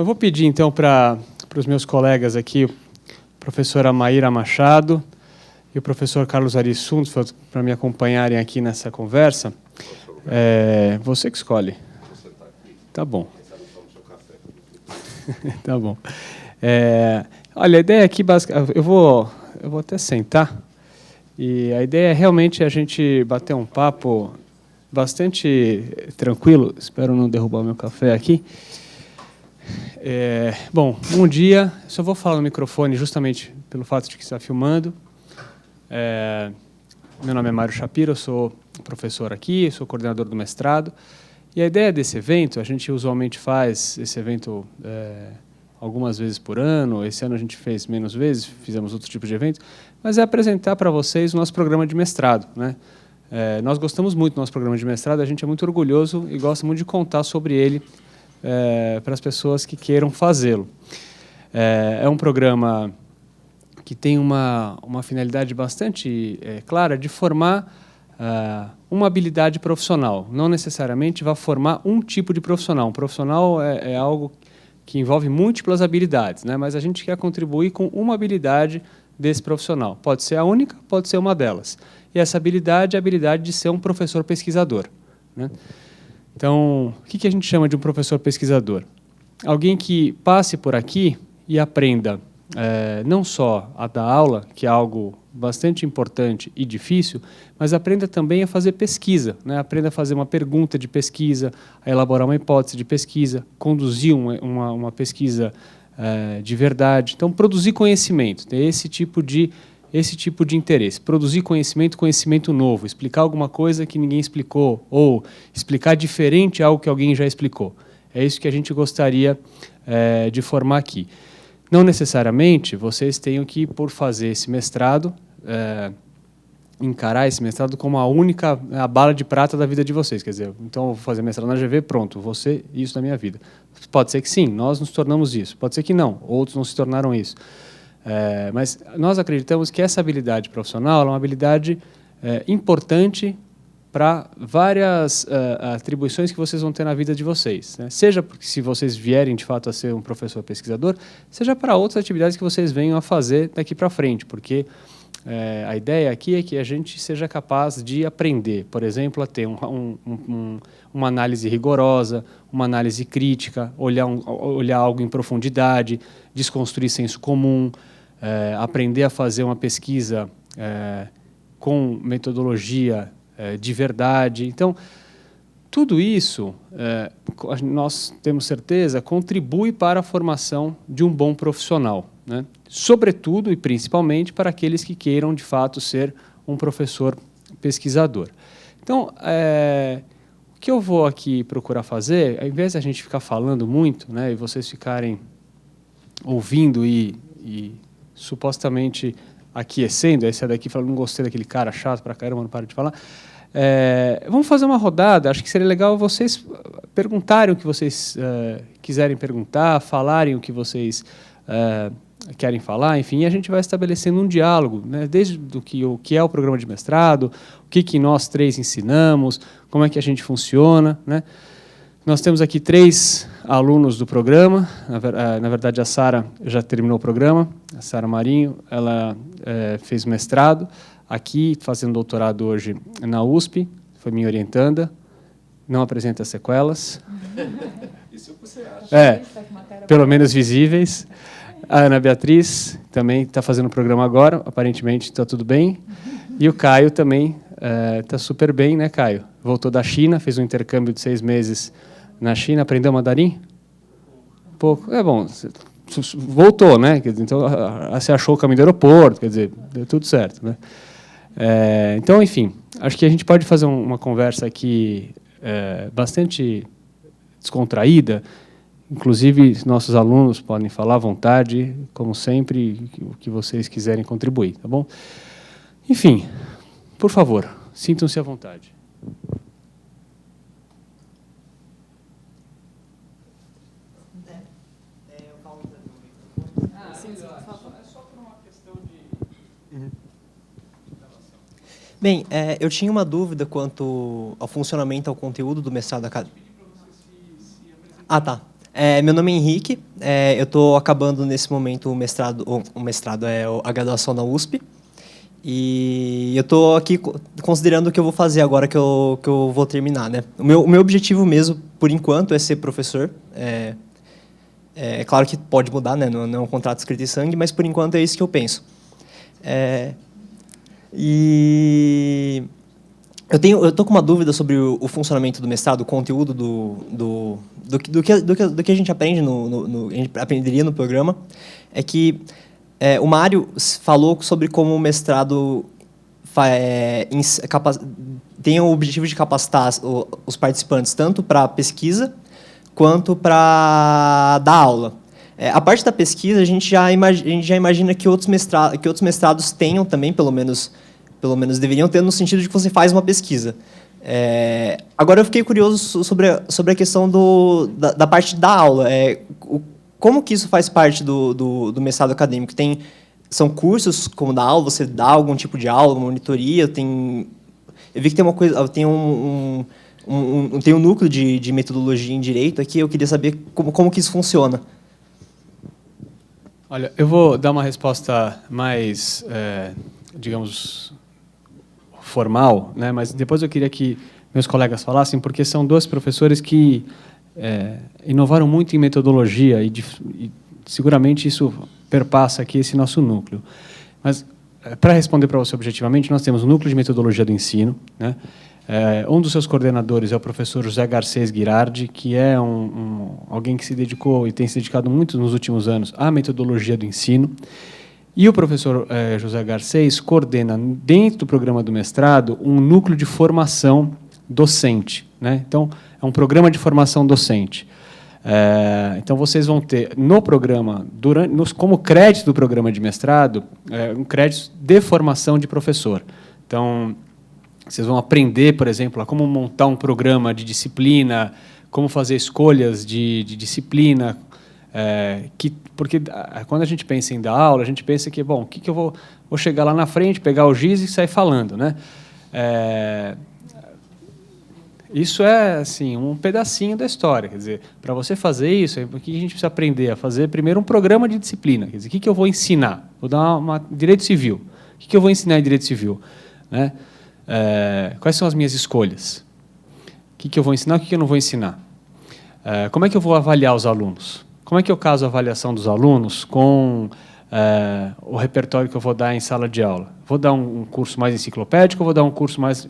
Eu vou pedir, então, para os meus colegas aqui, a professora Maíra Machado e o professor Carlos Arissuntos, para me acompanharem aqui nessa conversa. Você que escolhe. Tá bom. Tá bom. Olha, a ideia aqui, basicamente, eu vou até sentar, e a ideia é realmente a gente bater um papo bastante tranquilo. Espero não derrubar o meu café aqui. Bom, bom dia. Só vou falar no microfone justamente pelo fato de que está filmando. Meu nome é Mário Shapiro, eu sou professor aqui, sou coordenador do mestrado. E a ideia desse evento, a gente usualmente faz esse evento algumas vezes por ano. Esse ano a gente fez menos vezes, fizemos outro tipo de evento, mas é apresentar para vocês o nosso programa de mestrado, né? Nós gostamos muito do nosso programa de mestrado, a gente é muito orgulhoso e gosta muito de contar sobre ele para as pessoas que queiram fazê-lo. É um programa que tem uma finalidade bastante clara de formar uma habilidade profissional. Não necessariamente vai formar um tipo de profissional. Um profissional é algo que envolve múltiplas habilidades, né? Mas a gente quer contribuir com uma habilidade desse profissional. Pode ser a única, pode ser uma delas. E essa habilidade é a habilidade de ser um professor pesquisador, né? Então, o que a gente chama de um professor pesquisador? Alguém que passe por aqui e aprenda não só a dar aula, que é algo bastante importante e difícil, mas aprenda também a fazer pesquisa, né? Aprenda a fazer uma pergunta de pesquisa, a elaborar uma hipótese de pesquisa, conduzir uma pesquisa de verdade. Então, produzir conhecimento, ter esse tipo de interesse. Produzir conhecimento novo, explicar alguma coisa que ninguém explicou, ou explicar diferente algo que alguém já explicou. É isso que a gente gostaria de formar aqui. Não necessariamente vocês tenham que, por fazer esse mestrado, encarar esse mestrado como a bala de prata da vida de vocês. Quer dizer, então eu vou fazer mestrado na GV, pronto, vou ser isso da minha vida. Pode ser que sim, nós nos tornamos isso. Pode ser que não, outros não se tornaram isso. Mas nós acreditamos que essa habilidade profissional é uma habilidade importante para várias atribuições que vocês vão ter na vida de vocês, né? Seja porque se vocês vierem de fato a ser um professor pesquisador, seja para outras atividades que vocês venham a fazer daqui para frente, porque a ideia aqui é que a gente seja capaz de aprender, por exemplo, a ter uma análise rigorosa, uma análise crítica, olhar algo em profundidade, desconstruir senso comum, aprender a fazer uma pesquisa com metodologia de verdade. Então, tudo isso, nós temos certeza, contribui para a formação de um bom profissional, né? Sobretudo e principalmente para aqueles que queiram, de fato, ser um professor pesquisador. Então, o que eu vou aqui procurar fazer, ao invés de a gente ficar falando muito, né, e vocês ficarem ouvindo e supostamente aquecendo, esse daqui falando, não gostei daquele cara chato pra caramba, não para de falar. Vamos fazer uma rodada, acho que seria legal vocês perguntarem o que vocês quiserem perguntar, falarem o que vocês querem falar, enfim, e a gente vai estabelecendo um diálogo, né, desde o que é o programa de mestrado, o que nós três ensinamos, como é que a gente funciona, né? Nós temos aqui 3 alunos do programa. Na verdade, a Sara já terminou o programa. A Sara Marinho, ela fez mestrado aqui, fazendo doutorado hoje na USP. Foi minha orientanda. Não apresenta sequelas. Isso você acha? Pelo menos visíveis. A Ana Beatriz também está fazendo o programa agora. Aparentemente está tudo bem. E o Caio também está super bem, né, Caio? Voltou da China, fez um intercâmbio de 6 meses na China, aprendeu mandarim? Pouco. Bom, voltou, né? Então, você achou o caminho do aeroporto, quer dizer, deu tudo certo, né? Então, enfim, acho que a gente pode fazer uma conversa aqui bastante descontraída. Inclusive, nossos alunos podem falar à vontade, como sempre, o que vocês quiserem contribuir, tá bom? Enfim, por favor, sintam-se à vontade. Bem, eu tinha uma dúvida quanto ao funcionamento, ao conteúdo do mestrado acadêmico. Ah, tá. Meu nome é Henrique, eu estou acabando nesse momento a graduação na USP. E eu estou aqui considerando o que eu vou fazer agora que eu vou terminar, né? O meu objetivo mesmo, por enquanto, é ser professor. É claro que pode mudar, né? Não é um contrato escrito em sangue, mas por enquanto é isso que eu penso. E eu tô com uma dúvida sobre o funcionamento do mestrado, o conteúdo do que a gente aprende a gente aprenderia no programa. É que o Mário falou sobre como o mestrado tem o objetivo de capacitar os participantes tanto para pesquisa quanto para dar aula. A parte da pesquisa, a gente já imagina que outros mestrados tenham também, pelo menos deveriam ter, no sentido de que você faz uma pesquisa. Agora, eu fiquei curioso sobre a questão da parte da aula. Como que isso faz parte do mestrado acadêmico? São cursos como dar aula? Você dá algum tipo de aula, uma monitoria? Eu vi que tem uma coisa, tem um núcleo de metodologia em direito aqui. Eu queria saber como que isso funciona. Olha, eu vou dar uma resposta mais, digamos, formal, né? Mas depois eu queria que meus colegas falassem, porque são dois professores que inovaram muito em metodologia e seguramente isso perpassa aqui esse nosso núcleo. Mas, para responder para você objetivamente, nós temos o núcleo de metodologia do ensino, né? Um dos seus coordenadores é o professor José Garcês Guirardi, que é alguém que se dedicou e tem se dedicado muito nos últimos anos à metodologia do ensino. E o professor José Garcês coordena, dentro do programa do mestrado, um núcleo de formação docente, né? Então, é um programa de formação docente. Então, vocês vão ter, no programa, como crédito do programa de mestrado, um crédito de formação de professor. Então, vocês vão aprender, por exemplo, a como montar um programa de disciplina, como fazer escolhas de disciplina, porque quando a gente pensa em dar aula, a gente pensa que, bom, o que eu vou chegar lá na frente, pegar o giz e sair falando, né? Isso é assim, um pedacinho da história. Quer dizer, para você fazer isso, o que a gente precisa aprender a fazer? Primeiro, um programa de disciplina. Quer dizer, o que eu vou ensinar? Vou dar direito civil. O que eu vou ensinar em direito civil? Né? Quais são as minhas escolhas? O que eu vou ensinar? O que eu não vou ensinar? Como é que eu vou avaliar os alunos? Como é que eu caso a avaliação dos alunos com o repertório que eu vou dar em sala de aula? Vou dar um curso mais enciclopédico ou vou dar um curso mais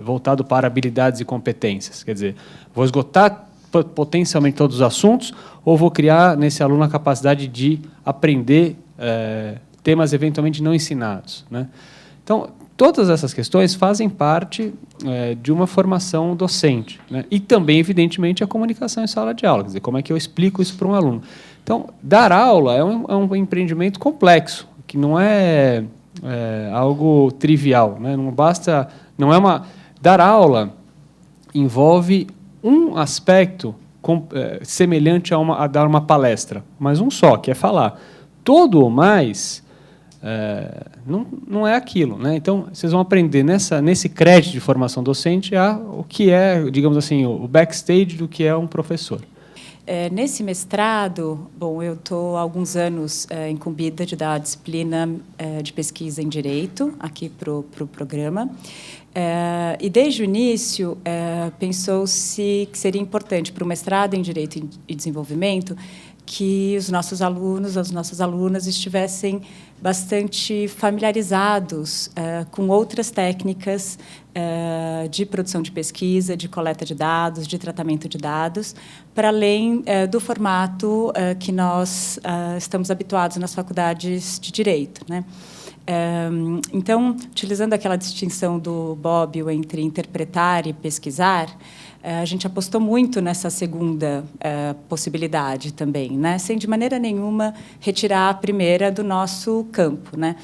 voltado para habilidades e competências? Quer dizer, vou esgotar potencialmente todos os assuntos ou vou criar nesse aluno a capacidade de aprender temas eventualmente não ensinados, né? Então, todas essas questões fazem parte de uma formação docente, né? E também, evidentemente, a comunicação em sala de aula. Quer dizer, como é que eu explico isso para um aluno? Então, dar aula é um empreendimento complexo, que não é algo trivial, né? Não basta... Dar aula envolve um aspecto semelhante a dar uma palestra, mas um só, que é falar. Todo o mais não é aquilo, né? Então, vocês vão aprender nesse crédito de formação docente o que é, digamos assim, o backstage do que é um professor. Nesse mestrado, bom, eu estou há alguns anos incumbida de dar a disciplina de pesquisa em Direito aqui para o programa. E, desde o início, pensou-se que seria importante para o mestrado em Direito e Desenvolvimento que os nossos alunos, as nossas alunas estivessem bastante familiarizados com outras técnicas de produção de pesquisa, de coleta de dados, de tratamento de dados, para além do formato que nós estamos habituados nas faculdades de Direito, né? Então, utilizando aquela distinção do Bobbio entre interpretar e pesquisar, a gente apostou muito nessa segunda possibilidade também, né? Sem de maneira nenhuma retirar a primeira do nosso campo, né?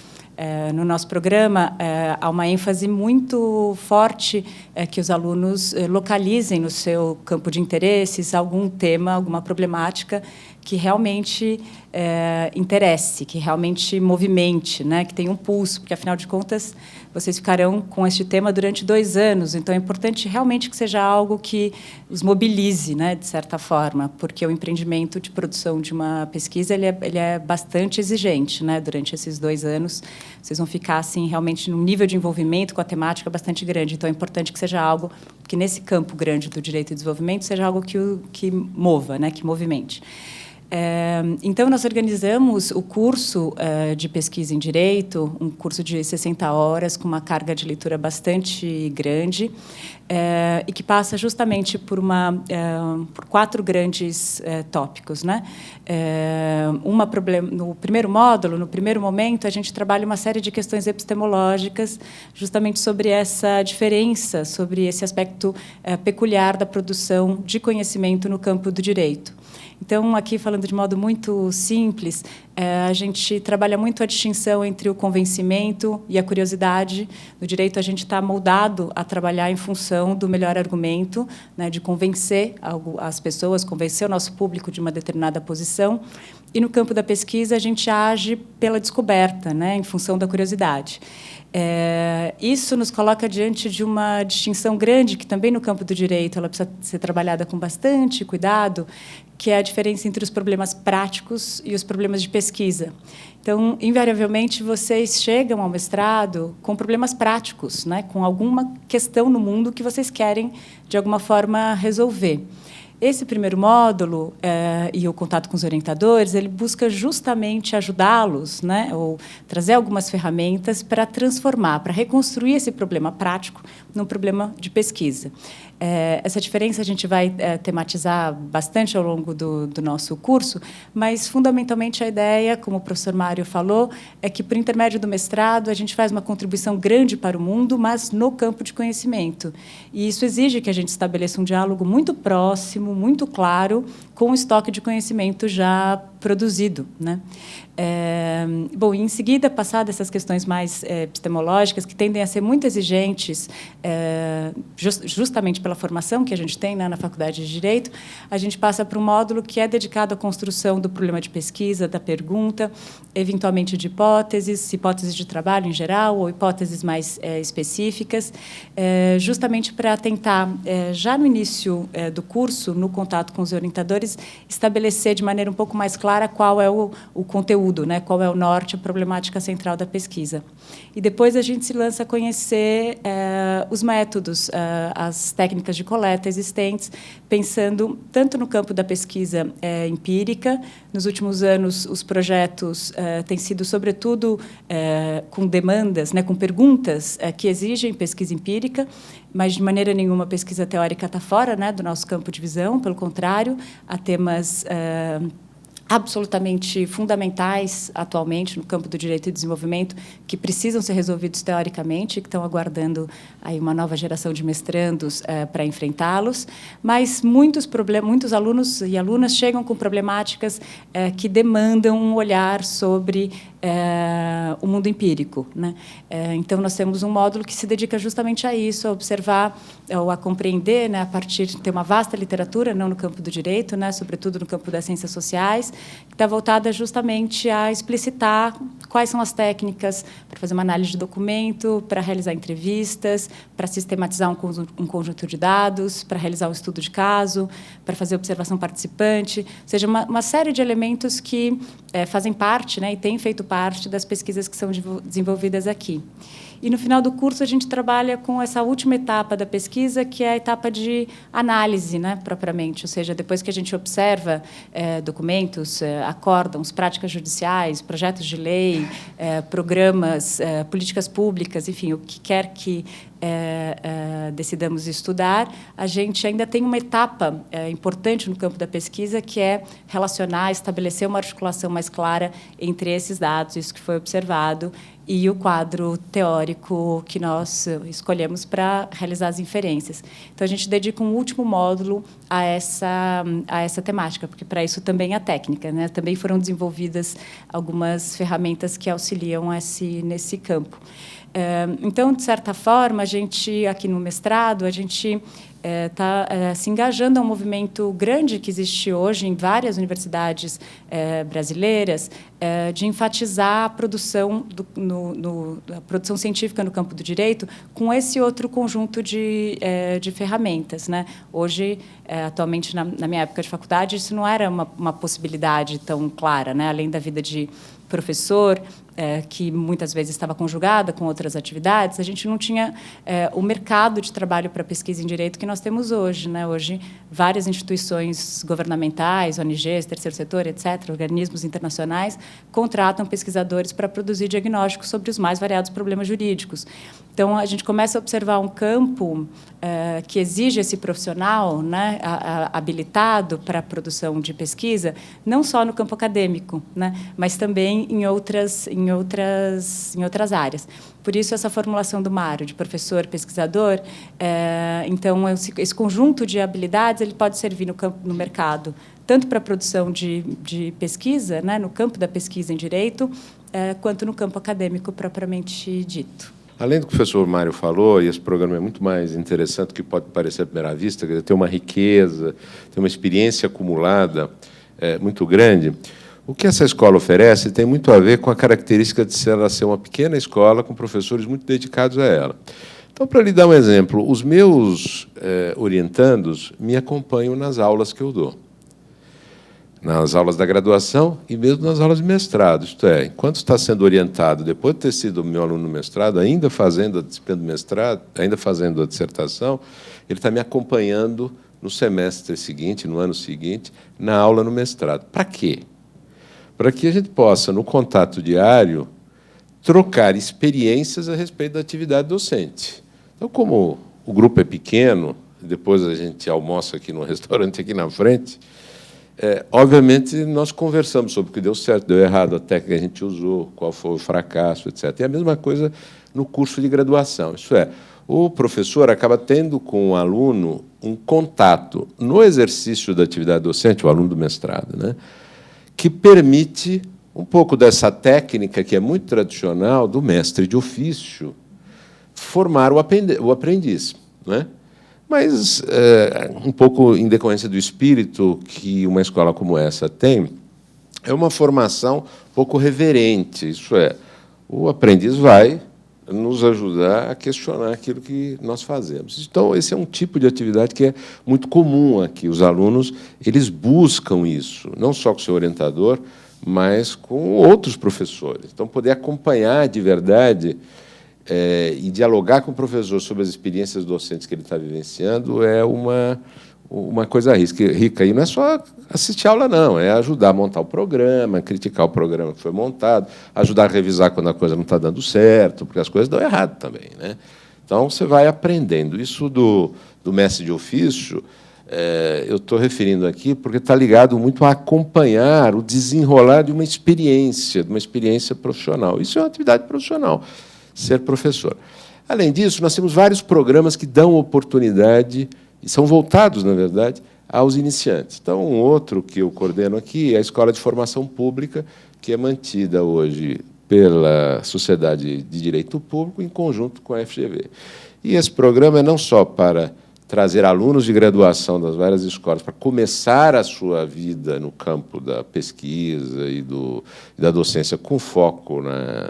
No nosso programa, há uma ênfase muito forte que os alunos localizem no seu campo de interesses algum tema, alguma problemática que realmente interesse, que realmente movimente, né, que tenha um pulso, porque, afinal de contas, vocês ficarão com este tema durante 2 anos, então é importante realmente que seja algo que os mobilize, né, de certa forma, porque o empreendimento de produção de uma pesquisa ele é bastante exigente, né, durante esses 2 anos. Vocês vão ficar assim, realmente, num nível de envolvimento com a temática bastante grande, então é importante que seja algo que, nesse campo grande do direito e desenvolvimento, seja algo que mova, né, que movimente. Então, nós organizamos o curso de pesquisa em Direito, um curso de 60 horas, com uma carga de leitura bastante grande, e que passa justamente por 4 grandes tópicos, né? No primeiro módulo, no primeiro momento, a gente trabalha uma série de questões epistemológicas, justamente sobre essa diferença, sobre esse aspecto peculiar da produção de conhecimento no campo do direito. Então, aqui, falando de modo muito simples, a gente trabalha muito a distinção entre o convencimento e a curiosidade. No direito, a gente está moldado a trabalhar em função do melhor argumento, né, de convencer as pessoas, convencer o nosso público de uma determinada posição. E, no campo da pesquisa, a gente age pela descoberta, né, em função da curiosidade. Isso nos coloca diante de uma distinção grande, que também no campo do direito ela precisa ser trabalhada com bastante cuidado, que é a diferença entre os problemas práticos e os problemas de pesquisa. Então, invariavelmente, vocês chegam ao mestrado com problemas práticos, né, com alguma questão no mundo que vocês querem, de alguma forma, resolver. Esse primeiro módulo e o contato com os orientadores, ele busca justamente ajudá-los, né, ou trazer algumas ferramentas para transformar, para reconstruir esse problema prático num problema de pesquisa. Essa diferença a gente vai tematizar bastante ao longo do nosso curso, mas, fundamentalmente, a ideia, como o professor Mário falou, é que, por intermédio do mestrado, a gente faz uma contribuição grande para o mundo, mas no campo de conhecimento. E isso exige que a gente estabeleça um diálogo muito próximo, muito claro, com o estoque de conhecimento já produzido, né? Bom, em seguida, passadas essas questões mais epistemológicas, que tendem a ser muito exigentes, justamente pela formação que a gente tem, né, na Faculdade de Direito, a gente passa para um módulo que é dedicado à construção do problema de pesquisa, da pergunta, eventualmente de hipóteses de trabalho em geral, ou hipóteses mais específicas, justamente para tentar, já no início do curso, no contato com os orientadores, estabelecer de maneira um pouco mais clara qual é o conteúdo, né, qual é o norte, a problemática central da pesquisa. E depois a gente se lança a conhecer os métodos, as técnicas de coleta existentes, pensando tanto no campo da pesquisa empírica. Nos últimos anos, os projetos têm sido, sobretudo, com demandas, né, com perguntas que exigem pesquisa empírica, mas, de maneira nenhuma, a pesquisa teórica está fora, né, do nosso campo de visão. Pelo contrário, há temas absolutamente fundamentais atualmente no campo do direito e desenvolvimento que precisam ser resolvidos teoricamente, que estão aguardando aí uma nova geração de mestrandos para enfrentá-los, mas muitos alunos e alunas chegam com problemáticas que demandam um olhar sobre o mundo empírico, né? Então, nós temos um módulo que se dedica justamente a isso, a observar ou a compreender, né, a partir de ter uma vasta literatura, não no campo do direito, né, sobretudo no campo das ciências sociais, que está voltada justamente a explicitar quais são as técnicas para fazer uma análise de documento, para realizar entrevistas, para sistematizar um conjunto de dados, para realizar um estudo de caso, para fazer observação participante, ou seja, uma série de elementos que fazem parte, né, e têm feito parte das pesquisas que são desenvolvidas aqui. E, no final do curso, a gente trabalha com essa última etapa da pesquisa, que é a etapa de análise, né, propriamente, ou seja, depois que a gente observa documentos, acórdãos, práticas judiciais, projetos de lei, programas, políticas públicas, enfim, o que quer que decidamos estudar, a gente ainda tem uma etapa importante no campo da pesquisa, que é relacionar, estabelecer uma articulação mais clara entre esses dados, isso que foi observado, e o quadro teórico que nós escolhemos para realizar as inferências. Então, a gente dedica um último módulo a essa temática, porque, para isso, também há técnica, né? Também foram desenvolvidas algumas ferramentas que auxiliam nesse campo. Então, de certa forma, a gente, aqui no mestrado, a gente está se engajando a um movimento grande que existe hoje em várias universidades brasileiras de enfatizar a produção, a produção científica no campo do direito com esse outro conjunto de ferramentas, né? Hoje, atualmente, na minha época de faculdade, isso não era uma possibilidade tão clara, né? Além da vida de professor, que muitas vezes estava conjugada com outras atividades, a gente não tinha o mercado de trabalho para pesquisa em direito que nós temos hoje, né? Hoje, várias instituições governamentais, ONGs, terceiro setor, etc., organismos internacionais, contratam pesquisadores para produzir diagnósticos sobre os mais variados problemas jurídicos. Então, a gente começa a observar um campo que exige esse profissional, né, habilitado para a produção de pesquisa, não só no campo acadêmico, né, mas também em outras áreas. Por isso, essa formulação do Mário, de professor-pesquisador, então, esse conjunto de habilidades ele pode servir no mercado, tanto para a produção de pesquisa, né, no campo da pesquisa em direito, quanto no campo acadêmico propriamente dito. Além do que o professor Mário falou, e esse programa é muito mais interessante do que pode parecer à primeira vista, quer dizer, tem uma riqueza, tem uma experiência acumulada muito grande, o que essa escola oferece tem muito a ver com a característica de ela ser uma pequena escola com professores muito dedicados a ela. Então, para lhe dar um exemplo, os meus orientandos me acompanham nas aulas que eu dou. Nas aulas da graduação e mesmo nas aulas de mestrado. Isto é, enquanto está sendo orientado, depois de ter sido meu aluno no mestrado, ainda fazendo a disciplina do mestrado, ainda fazendo a dissertação, ele está me acompanhando no semestre seguinte, no ano seguinte, na aula no mestrado. Para quê? Para que a gente possa, no contato diário, trocar experiências a respeito da atividade docente. Então, como o grupo é pequeno, depois a gente almoça aqui no restaurante aqui na frente, obviamente, nós conversamos sobre o que deu certo, deu errado, a técnica que a gente usou, qual foi o fracasso, etc. E a mesma coisa no curso de graduação. Isso é, o professor acaba tendo com o aluno um contato no exercício da atividade docente, o aluno do mestrado, né, que permite um pouco dessa técnica, que é muito tradicional, do mestre de ofício, formar o aprendiz, né? Mas, um pouco em decorrência do espírito que uma escola como essa tem, é uma formação um pouco reverente. Isso é, o aprendiz vai nos ajudar a questionar aquilo que nós fazemos. Então, esse é um tipo de atividade que é muito comum aqui. Os alunos eles buscam isso, não só com o seu orientador, mas com outros professores. Então, poder acompanhar de verdade e dialogar com o professor sobre as experiências docentes que ele está vivenciando é uma coisa rica. E não é só assistir a aula, não, é ajudar a montar o programa, criticar o programa que foi montado, ajudar a revisar quando a coisa não está dando certo, porque as coisas dão errado também, né? Então, você vai aprendendo. Isso do mestre de ofício, eu estou referindo aqui porque está ligado muito a acompanhar o desenrolar de uma experiência profissional. Isso é uma atividade profissional, ser professor. Além disso, nós temos vários programas que dão oportunidade, e são voltados, na verdade, aos iniciantes. Então, um outro que eu coordeno aqui é a Escola de Formação Pública, que é mantida hoje pela Sociedade de Direito Público, em conjunto com a FGV. E esse programa é não só para trazer alunos de graduação das várias escolas para começar a sua vida no campo da pesquisa e da docência com foco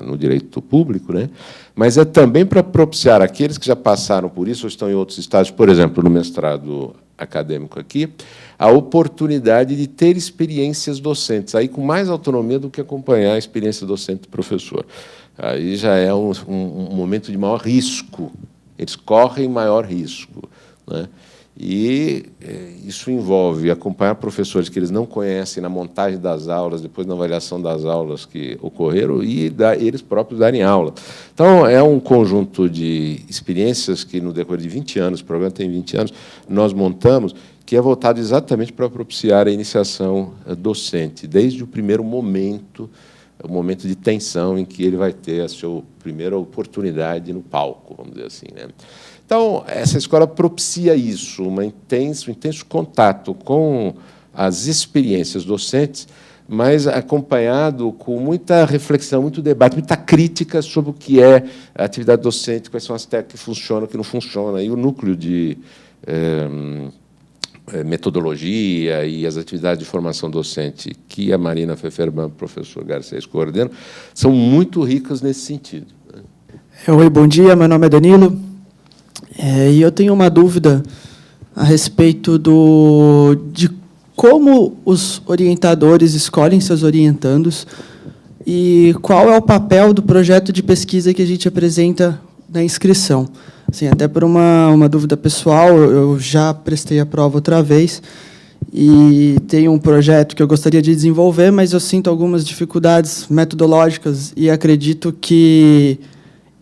no direito público, né? Mas é também para propiciar aqueles que já passaram por isso ou estão em outros estágios, por exemplo, no mestrado acadêmico aqui, a oportunidade de ter experiências docentes, aí com mais autonomia do que acompanhar a experiência docente do professor. Aí já é um momento de maior risco, eles correm maior risco, né? E isso envolve acompanhar professores que eles não conhecem na montagem das aulas, depois na avaliação das aulas que ocorreram e eles próprios darem aula. Então, é um conjunto de experiências que, no decorrer de 20 anos, o programa tem 20 anos, nós montamos, que é voltado exatamente para propiciar a iniciação docente, desde o primeiro momento, o momento de tensão em que ele vai ter a sua primeira oportunidade no palco, vamos dizer assim, né? Então, essa escola propicia isso, um intenso contato com as experiências docentes, mas acompanhado com muita reflexão, muito debate, muita crítica sobre o que é a atividade docente, quais são as técnicas que funcionam, que não funcionam. E o núcleo de metodologia e as atividades de formação docente que a Marina Feferman, professor Garcês, coordena, são muito ricas nesse sentido. Oi, bom dia, meu nome é Danilo. E eu tenho uma dúvida a respeito de como os orientadores escolhem seus orientandos e qual é o papel do projeto de pesquisa que a gente apresenta na inscrição. Assim, até por uma dúvida pessoal, eu já prestei a prova outra vez e tenho um projeto que eu gostaria de desenvolver, mas eu sinto algumas dificuldades metodológicas e acredito que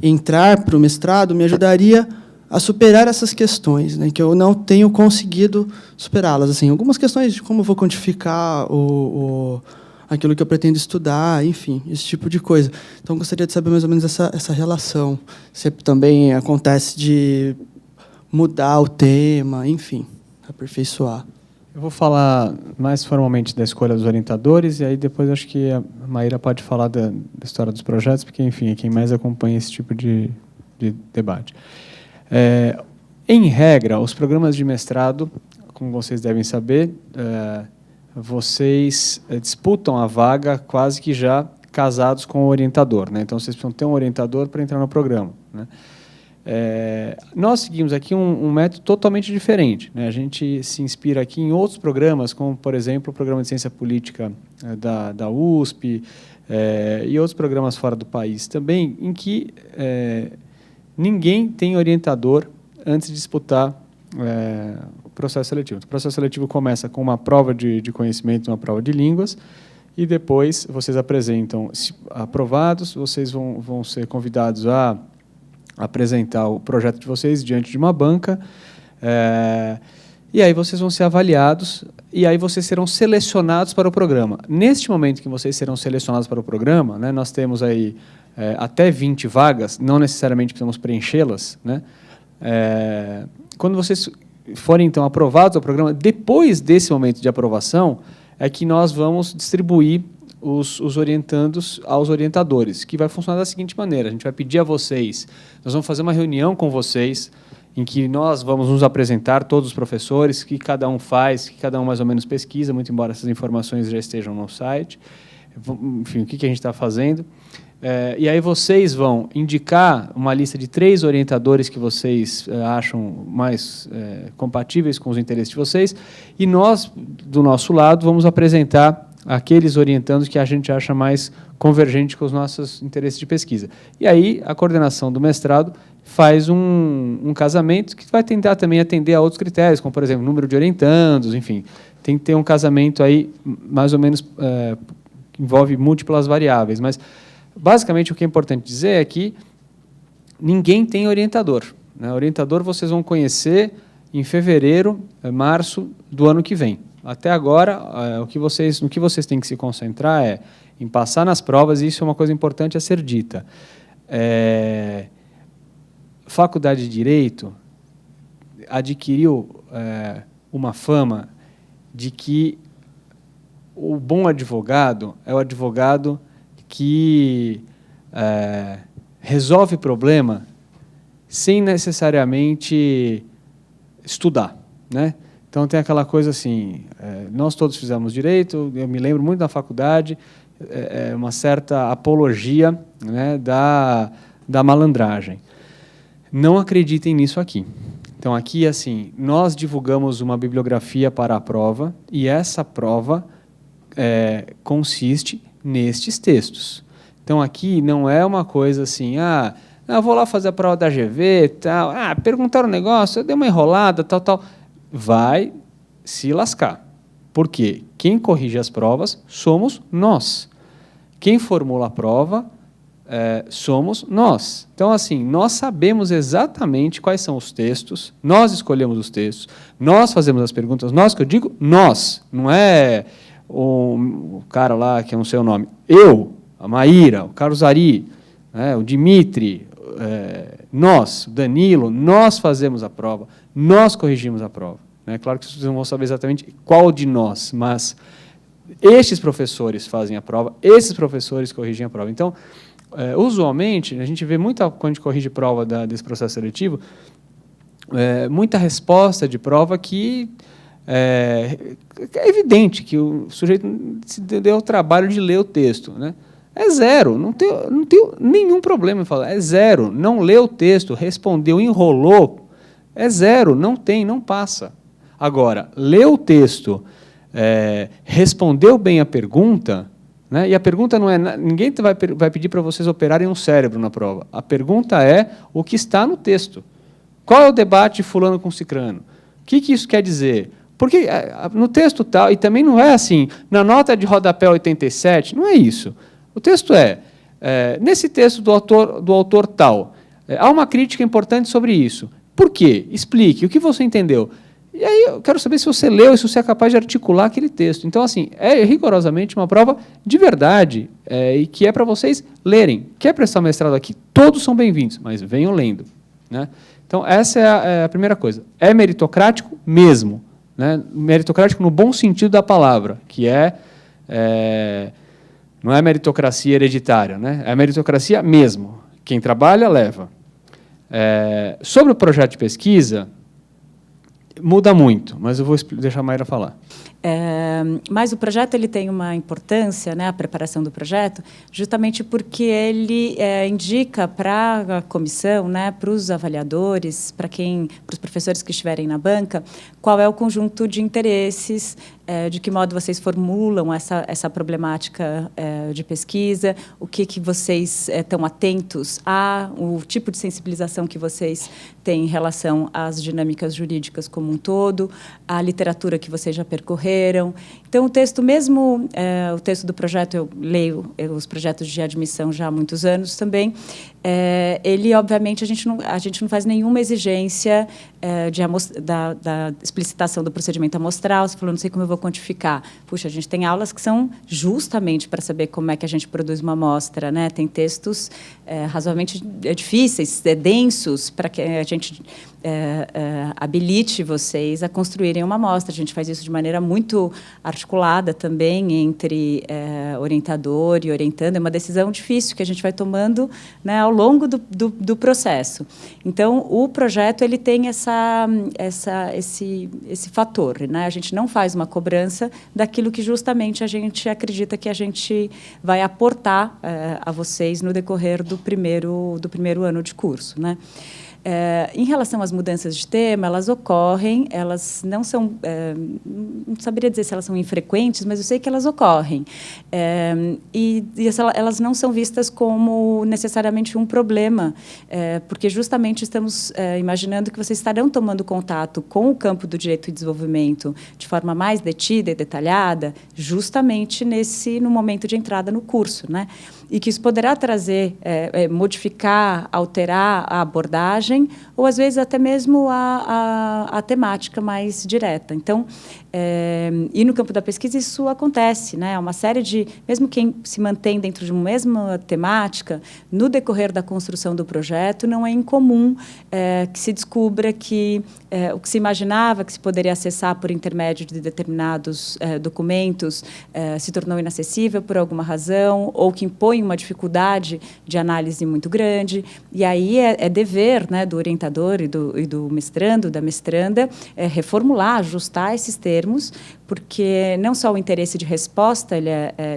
entrar para o mestrado me ajudaria a superar essas questões, né, que eu não tenho conseguido superá-las. Assim, algumas questões de como eu vou quantificar aquilo que eu pretendo estudar, enfim, esse tipo de coisa. Então, gostaria de saber mais ou menos essa relação. Se também acontece de mudar o tema, enfim, aperfeiçoar. Eu vou falar mais formalmente da escolha dos orientadores, e aí depois acho que a Maíra pode falar da história dos projetos, porque, enfim, é quem mais acompanha esse tipo de debate. Em regra, os programas de mestrado, como vocês devem saber, vocês disputam a vaga quase que já casados com o orientador, né? Então, vocês precisam ter um orientador para entrar no programa, né? Nós seguimos aqui um método totalmente diferente, né? A gente se inspira aqui em outros programas, como, por exemplo, o Programa de Ciência Política da USP e outros programas fora do país também, em que ninguém tem orientador antes de disputar o processo seletivo. O processo seletivo começa com uma prova de conhecimento, uma prova de línguas, e depois vocês apresentam, se aprovados, vocês vão ser convidados a apresentar o projeto de vocês diante de uma banca, e aí vocês vão ser avaliados, e aí vocês serão selecionados para o programa. Neste momento que vocês serão selecionados para o programa, né, nós temos aí até 20 vagas, não necessariamente precisamos preenchê-las, né? Quando vocês forem, então, aprovados ao programa, depois desse momento de aprovação, é que nós vamos distribuir os orientandos aos orientadores, que vai funcionar da seguinte maneira: a gente vai pedir a vocês, nós vamos fazer uma reunião com vocês, em que nós vamos nos apresentar, todos os professores, o que cada um faz, o que cada um mais ou menos pesquisa, muito embora essas informações já estejam no site, enfim, o que a gente está fazendo. E aí vocês vão indicar uma lista de 3 orientadores que vocês acham mais compatíveis com os interesses de vocês, e nós, do nosso lado, vamos apresentar aqueles orientandos que a gente acha mais convergente com os nossos interesses de pesquisa. E aí a coordenação do mestrado faz um casamento que vai tentar também atender a outros critérios, como, por exemplo, número de orientandos, enfim. Tem que ter um casamento aí, mais ou menos, que envolve múltiplas variáveis, mas basicamente, o que é importante dizer é que ninguém tem orientador, né? Orientador vocês vão conhecer em fevereiro, março do ano que vem. Até agora, no que vocês têm que se concentrar é em passar nas provas, e isso é uma coisa importante a ser dita. Faculdade de Direito adquiriu uma fama de que o bom advogado é o advogado que resolve problema sem necessariamente estudar, né? Então, tem aquela coisa assim, nós todos fizemos direito, eu me lembro muito da faculdade, uma certa apologia, né, da malandragem. Não acreditem nisso aqui. Então, aqui, assim, nós divulgamos uma bibliografia para a prova, e essa prova consiste nestes textos. Então, aqui não é uma coisa assim, eu vou lá fazer a prova da GV, tal, perguntaram um negócio, eu dei uma enrolada, tal. Vai se lascar. Por quê? Quem corrige as provas somos nós. Quem formula a prova somos nós. Então, assim, nós sabemos exatamente quais são os textos, nós escolhemos os textos, nós fazemos as perguntas, nós, que eu digo, nós, não é o cara lá que eu não sei o nome, eu, a Maíra, o Carlos Ari, o Dimitri, nós, o Danilo, nós fazemos a prova, nós corrigimos a prova. Claro que vocês não vão saber exatamente qual de nós, mas estes professores fazem a prova, esses professores corrigem a prova. Então, usualmente, a gente vê muito, quando a gente corrige prova desse processo seletivo, muita resposta de prova que é evidente que o sujeito se deu o trabalho de ler o texto, né? É zero, não tem nenhum problema em falar, é zero, não leu o texto, respondeu, enrolou, é zero, não passa. Agora, leu o texto, respondeu bem a pergunta, né? E a pergunta não é, ninguém vai pedir para vocês operarem um cérebro na prova, a pergunta é o que está no texto. Qual é o debate de fulano com cicrano? O que isso quer dizer? Porque no texto tal, e também não é assim, na nota de rodapé 87, não é isso. O texto nesse texto do autor tal, há uma crítica importante sobre isso. Por quê? Explique, o que você entendeu? E aí eu quero saber se você leu e se você é capaz de articular aquele texto. Então, assim, é rigorosamente uma prova de verdade e que é para vocês lerem. Quer prestar mestrado aqui? Todos são bem-vindos, mas venham lendo, né? Então, essa é a primeira coisa. É meritocrático mesmo, né? Meritocrático no bom sentido da palavra, que não é meritocracia hereditária, né? É meritocracia mesmo. Quem trabalha, leva. Sobre o projeto de pesquisa, muda muito, mas eu vou deixar a Mayra falar. Mas o projeto ele tem uma importância, né, a preparação do projeto, justamente porque ele indica para a comissão, né, para os avaliadores, para os professores que estiverem na banca, qual é o conjunto de interesses, de que modo vocês formulam essa problemática de pesquisa, o que vocês estão atentos o tipo de sensibilização que vocês têm em relação às dinâmicas jurídicas como um todo, a literatura que vocês já percorreram. Então, o texto mesmo, o texto do projeto, eu leio os projetos de admissão já há muitos anos também, ele, obviamente, a gente não faz nenhuma exigência da explicitação do procedimento amostral. Você falou, não sei como eu vou quantificar. Puxa, a gente tem aulas que são justamente para saber como é que a gente produz uma amostra, né? Tem textos razoavelmente difíceis, densos, para que a gente habilite vocês a construírem uma amostra. A gente faz isso de maneira muito articulada também entre orientador e orientando. É uma decisão difícil que a gente vai tomando, né, ao longo do processo. Então, o projeto ele tem esse fator, né? A gente não faz uma cobrança daquilo que justamente a gente acredita que a gente vai aportar a vocês no decorrer do primeiro ano de curso, né? Em relação às mudanças de tema, elas ocorrem, elas não são, não saberia dizer se elas são infrequentes, mas eu sei que elas ocorrem. E elas não são vistas como necessariamente um problema, porque justamente estamos imaginando que vocês estarão tomando contato com o campo do direito e desenvolvimento de forma mais detida e detalhada, justamente no momento de entrada no curso, né? E que isso poderá trazer, modificar, alterar a abordagem, ou, às vezes, até mesmo a temática mais direta. Então, e no campo da pesquisa isso acontece, né? Uma série mesmo quem se mantém dentro de uma mesma temática, no decorrer da construção do projeto, não é incomum que se descubra que o que se imaginava que se poderia acessar por intermédio de determinados documentos se tornou inacessível por alguma razão, ou que impõe uma dificuldade de análise muito grande. E aí é dever, né, do orientador e do mestrando, da mestranda, reformular, ajustar esses termos, porque não só o interesse de resposta,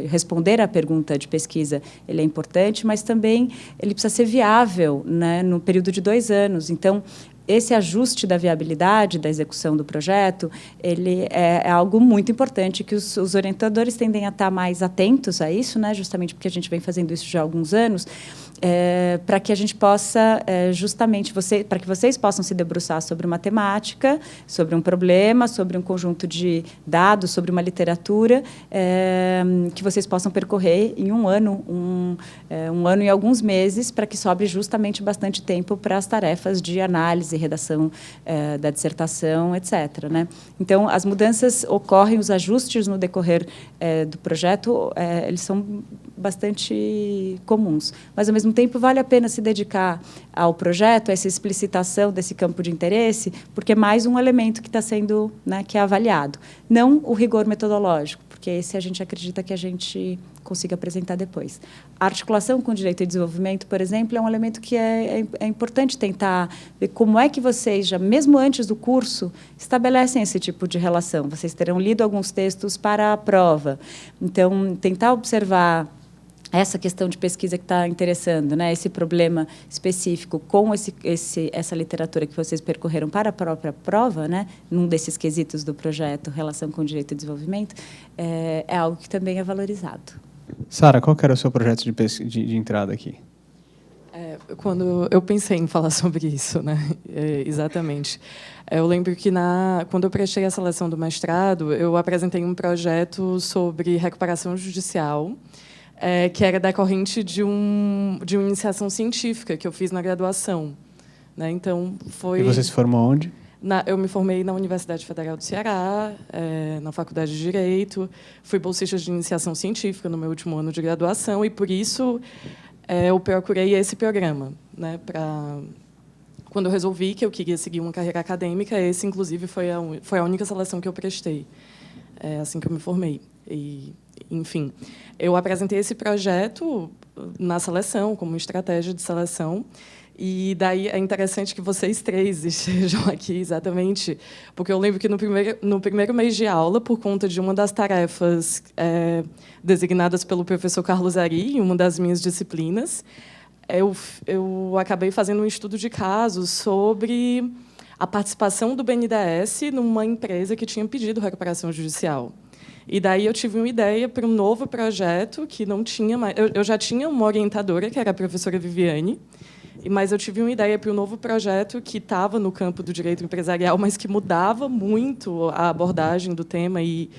responder à pergunta de pesquisa, ele é importante, mas também ele precisa ser viável, né, no período de 2 anos. Então, esse ajuste da viabilidade da execução do projeto, ele é algo muito importante, que os orientadores tendem a estar mais atentos a isso, né, justamente porque a gente vem fazendo isso já há alguns anos, para que a gente possa, justamente, para que vocês possam se debruçar sobre uma temática, sobre um problema, sobre um conjunto de dados, sobre uma literatura, que vocês possam percorrer em um ano e alguns meses, para que sobre justamente bastante tempo para as tarefas de análise, redação da dissertação, etc., né? Então, as mudanças ocorrem, os ajustes no decorrer do projeto, eles são bastante comuns. Mas, ao mesmo tempo, vale a pena se dedicar ao projeto, a essa explicitação desse campo de interesse, porque é mais um elemento que está sendo, né, que é avaliado. Não o rigor metodológico, porque esse a gente acredita que a gente consiga apresentar depois. A articulação com o direito e desenvolvimento, por exemplo, é um elemento que é importante tentar ver como é que vocês, já mesmo antes do curso, estabelecem esse tipo de relação. Vocês terão lido alguns textos para a prova. Então, tentar observar essa questão de pesquisa que está interessando, né, esse problema específico com essa literatura que vocês percorreram para a própria prova, né, num desses quesitos do projeto Relação com o Direito e Desenvolvimento, é algo que também é valorizado. Sara, qual que era o seu projeto de entrada aqui? Quando eu pensei em falar sobre isso, né, exatamente. Eu lembro que quando eu prestei a seleção do mestrado, eu apresentei um projeto sobre recuperação judicial, que era decorrente de uma iniciação científica que eu fiz na graduação, né? Então foi. E você se formou onde? Eu me formei na Universidade Federal do Ceará, na Faculdade de Direito. Fui bolsista de iniciação científica no meu último ano de graduação e por isso eu procurei esse programa, né? Quando eu resolvi que eu queria seguir uma carreira acadêmica, esse inclusive foi a única seleção que eu prestei, assim que eu me formei. Enfim, eu apresentei esse projeto na seleção, como estratégia de seleção, e daí é interessante que vocês três estejam aqui exatamente, porque eu lembro que no primeiro mês de aula, por conta de uma das tarefas designadas pelo professor Carlos Ari, em uma das minhas disciplinas, eu acabei fazendo um estudo de caso sobre a participação do BNDES numa empresa que tinha pedido recuperação judicial. E daí eu tive uma ideia para um novo projeto que não tinha mais. Eu já tinha uma orientadora, que era a professora Viviane, mas eu tive uma ideia para um novo projeto que estava no campo do direito empresarial, mas que mudava muito a abordagem do tema e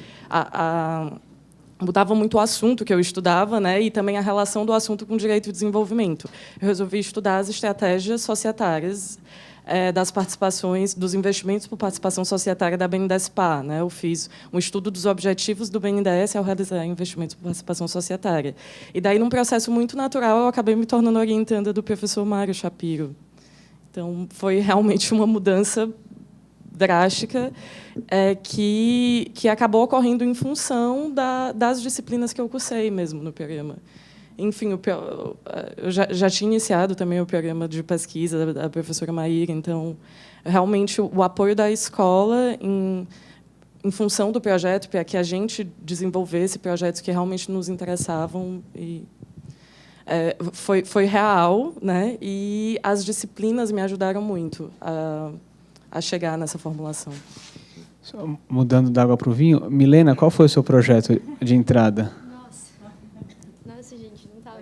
mudava muito o assunto que eu estudava, né, e também a relação do assunto com o direito e desenvolvimento. Eu resolvi estudar as estratégias societárias das participações, dos investimentos por participação societária da BNDES-PA, né? Eu fiz um estudo dos objetivos do BNDES ao realizar investimentos por participação societária. E daí, num processo muito natural, eu acabei me tornando orientanda do professor Mário Shapiro. Então, foi realmente uma mudança drástica que acabou ocorrendo em função das disciplinas que eu cursei mesmo no programa. Enfim, eu já tinha iniciado também o programa de pesquisa da professora Maíra, então, realmente, o apoio da escola em função do projeto, para que a gente desenvolvesse projetos que realmente nos interessavam, foi real, né? E as disciplinas me ajudaram muito a chegar nessa formulação. Só mudando da água para o vinho, Milena, qual foi o seu projeto de entrada? Nossa, gente, não estava.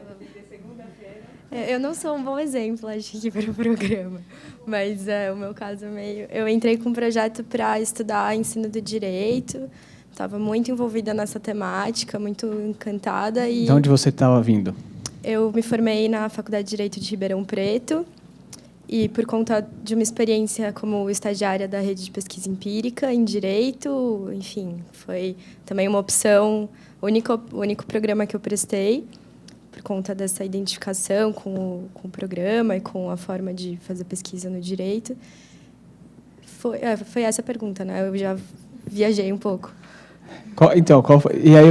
Eu não sou um bom exemplo, acho, aqui para o programa, mas o meu caso meio. Eu entrei com um projeto para estudar ensino do direito, estava muito envolvida nessa temática, muito encantada. E de onde você estava vindo? Eu me formei na Faculdade de Direito de Ribeirão Preto e, por conta de uma experiência como estagiária da Rede de Pesquisa Empírica em Direito, enfim, foi também uma opção, o único programa que eu prestei, por conta dessa identificação com o programa e com a forma de fazer pesquisa no direito. Foi essa a pergunta, né? Eu já viajei um pouco. Qual foi? E aí,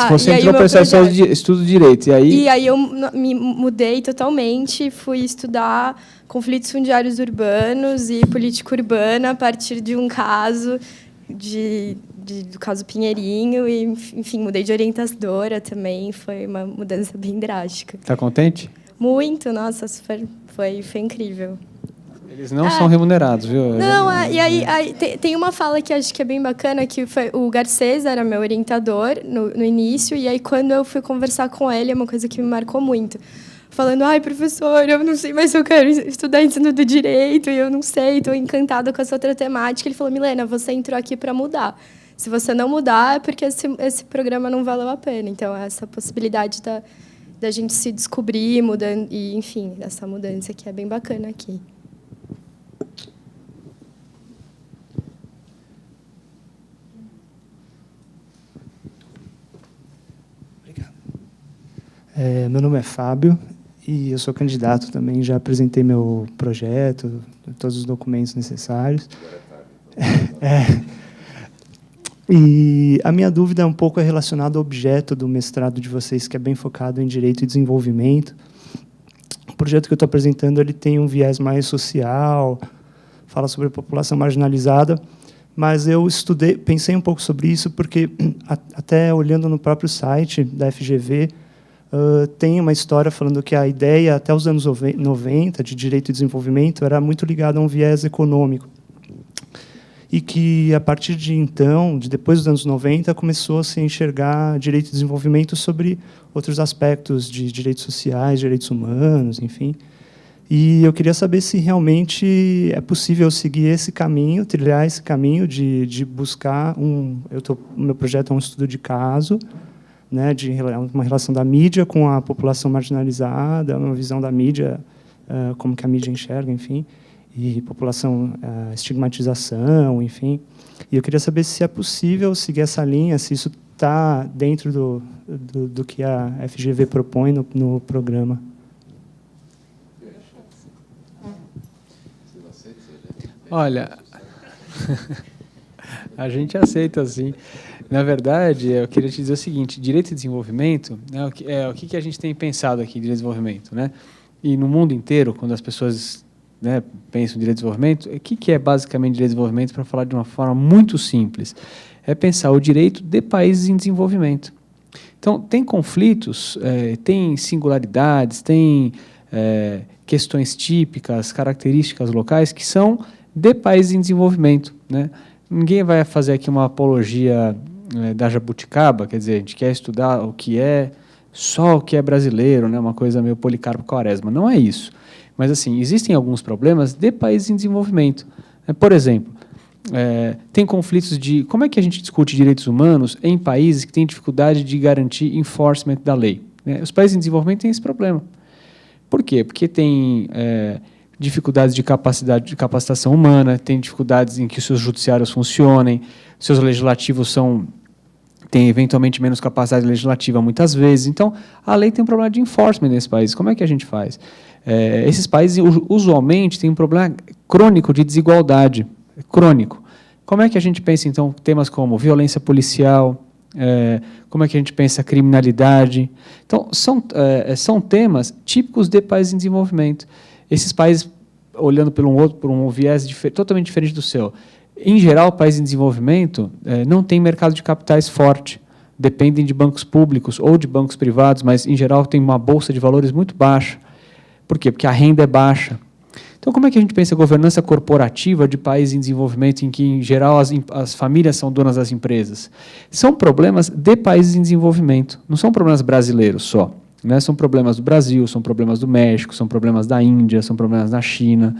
você entrou para esse estudo de direito, e aí eu me mudei totalmente, fui estudar conflitos fundiários urbanos e política urbana a partir de um caso do caso Pinheirinho e, enfim, mudei de orientadora também, foi uma mudança bem drástica. Está contente? Muito, nossa, foi incrível. Eles não são remunerados, viu? Não, e aí tem uma fala que acho que é bem bacana, que foi o Garcês era meu orientador no início, e aí quando eu fui conversar com ele, é uma coisa que me marcou muito. Falando, professor, eu não sei mais se eu quero estudar ensino do direito, e eu não sei, estou encantada com essa outra temática. Ele falou, Milena, você entrou aqui para mudar. Se você não mudar, é porque esse programa não valeu a pena. Então, essa possibilidade da gente se descobrir, mudando, e, enfim, essa mudança que é bem bacana aqui. Obrigado. Meu nome é Fábio e eu sou candidato também. Já apresentei meu projeto, todos os documentos necessários. E a minha dúvida é um pouco relacionada ao objeto do mestrado de vocês, que é bem focado em direito e desenvolvimento. O projeto que eu estou apresentando ele tem um viés mais social, fala sobre a população marginalizada, mas eu pensei um pouco sobre isso porque, até olhando no próprio site da FGV, tem uma história falando que a ideia, até os anos 90, de direito e desenvolvimento, era muito ligada a um viés econômico. E que, a partir de então, depois dos anos 90, começou a se enxergar direito e desenvolvimento sobre outros aspectos de direitos sociais, direitos humanos, enfim. E eu queria saber se realmente é possível seguir esse caminho, trilhar esse caminho de buscar o meu projeto é um estudo de caso, né, de uma relação da mídia com a população marginalizada, uma visão da mídia, como que a mídia enxerga, enfim, e população, estigmatização, enfim. E eu queria saber se é possível seguir essa linha, se isso está dentro do que a FGV propõe no programa. Olha, a gente aceita, sim. Na verdade, eu queria te dizer o seguinte, direito e desenvolvimento, né, o que a gente tem pensado aqui, direito e desenvolvimento, né? E no mundo inteiro, quando as pessoas, né, pensam em direito e desenvolvimento, o que é basicamente direito e desenvolvimento, para falar de uma forma muito simples? É pensar o direito de países em desenvolvimento. Então, tem conflitos, tem singularidades, tem questões típicas, características locais que são de países em desenvolvimento, né? Ninguém vai fazer aqui uma apologia da jabuticaba, quer dizer, a gente quer estudar só o que é brasileiro, né? Uma coisa meio Policarpo Quaresma. Não é isso. Mas, assim, existem alguns problemas de países em desenvolvimento. Por exemplo, tem conflitos de... Como é que a gente discute direitos humanos em países que têm dificuldade de garantir enforcement da lei? Os países em desenvolvimento têm esse problema. Por quê? Porque tem dificuldades de capacitação humana, tem dificuldades em que os seus judiciários funcionem, seus legislativos têm eventualmente menos capacidade legislativa muitas vezes. Então, a lei tem um problema de enforcement nesse país. Como é que a gente faz? Esses países, usualmente, têm um problema crônico de desigualdade. Crônico. Como é que a gente pensa, então, temas como violência policial, como é que a gente pensa criminalidade? Então, são temas típicos de países em desenvolvimento. Esses países, olhando por um viés totalmente diferente do seu, em geral, países em desenvolvimento não têm mercado de capitais forte, dependem de bancos públicos ou de bancos privados, mas, em geral, tem uma bolsa de valores muito baixa. Por quê? Porque a renda é baixa. Então, como é que a gente pensa a governança corporativa de países em desenvolvimento em que, em geral, as famílias são donas das empresas? São problemas de países em desenvolvimento, não são problemas brasileiros só. Né? São problemas do Brasil, são problemas do México, são problemas da Índia, são problemas da China.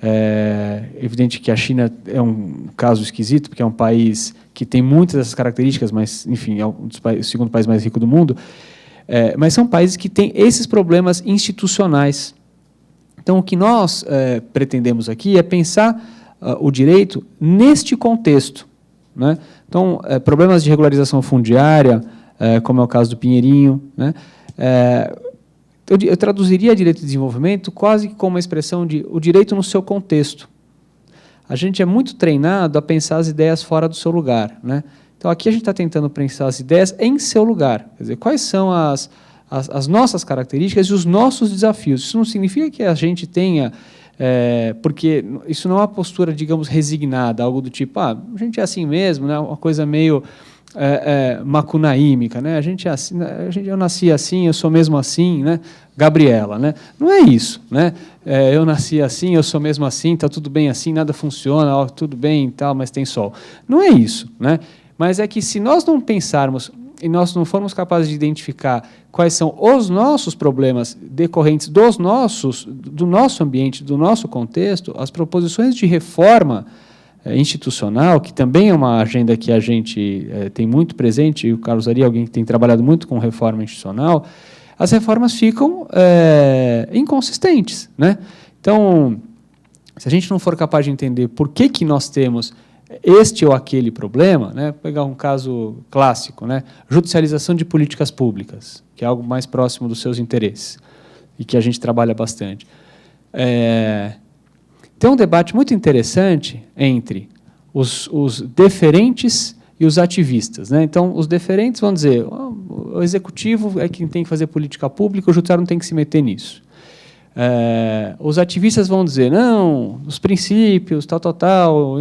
É evidente que a China é um caso esquisito, porque é um país que tem muitas dessas características, mas, enfim, é o segundo país mais rico do mundo. Mas são países que têm esses problemas institucionais. Então, o que nós pretendemos aqui é pensar o direito neste contexto. Né? Então, problemas de regularização fundiária, como é o caso do Pinheirinho, né? Eu traduziria direito de desenvolvimento quase que como uma expressão de o direito no seu contexto. A gente é muito treinado a pensar as ideias fora do seu lugar. Né? Então, aqui a gente está tentando pensar as ideias em seu lugar. Quer dizer, quais são as nossas características e os nossos desafios. Isso não significa que a gente tenha... porque isso não é uma postura, digamos, resignada, algo do tipo, a gente é assim mesmo, né? Uma coisa meio macunaímica, né? A gente é assim, eu nasci assim, eu sou mesmo assim, né? Gabriela, né? Não é isso, né? Eu nasci assim, eu sou mesmo assim, está tudo bem assim, nada funciona, tudo bem e tal, mas tem sol. Não é isso, né? Mas é que se nós não pensarmos e nós não formos capazes de identificar quais são os nossos problemas decorrentes do nosso ambiente, do nosso contexto, as proposições de reforma institucional, que também é uma agenda que a gente tem muito presente, e o Carlos Ari é alguém que tem trabalhado muito com reforma institucional, as reformas ficam inconsistentes. Né? Então, se a gente não for capaz de entender por que nós temos este ou aquele problema, né? Vou pegar um caso clássico, né? Judicialização de políticas públicas, que é algo mais próximo dos seus interesses, e que a gente trabalha bastante. Tem um debate muito interessante entre os deferentes e os ativistas, né? Então, os deferentes vão dizer, o executivo é quem tem que fazer política pública, o judiciário não tem que se meter nisso. Os ativistas vão dizer, não, os princípios, tal,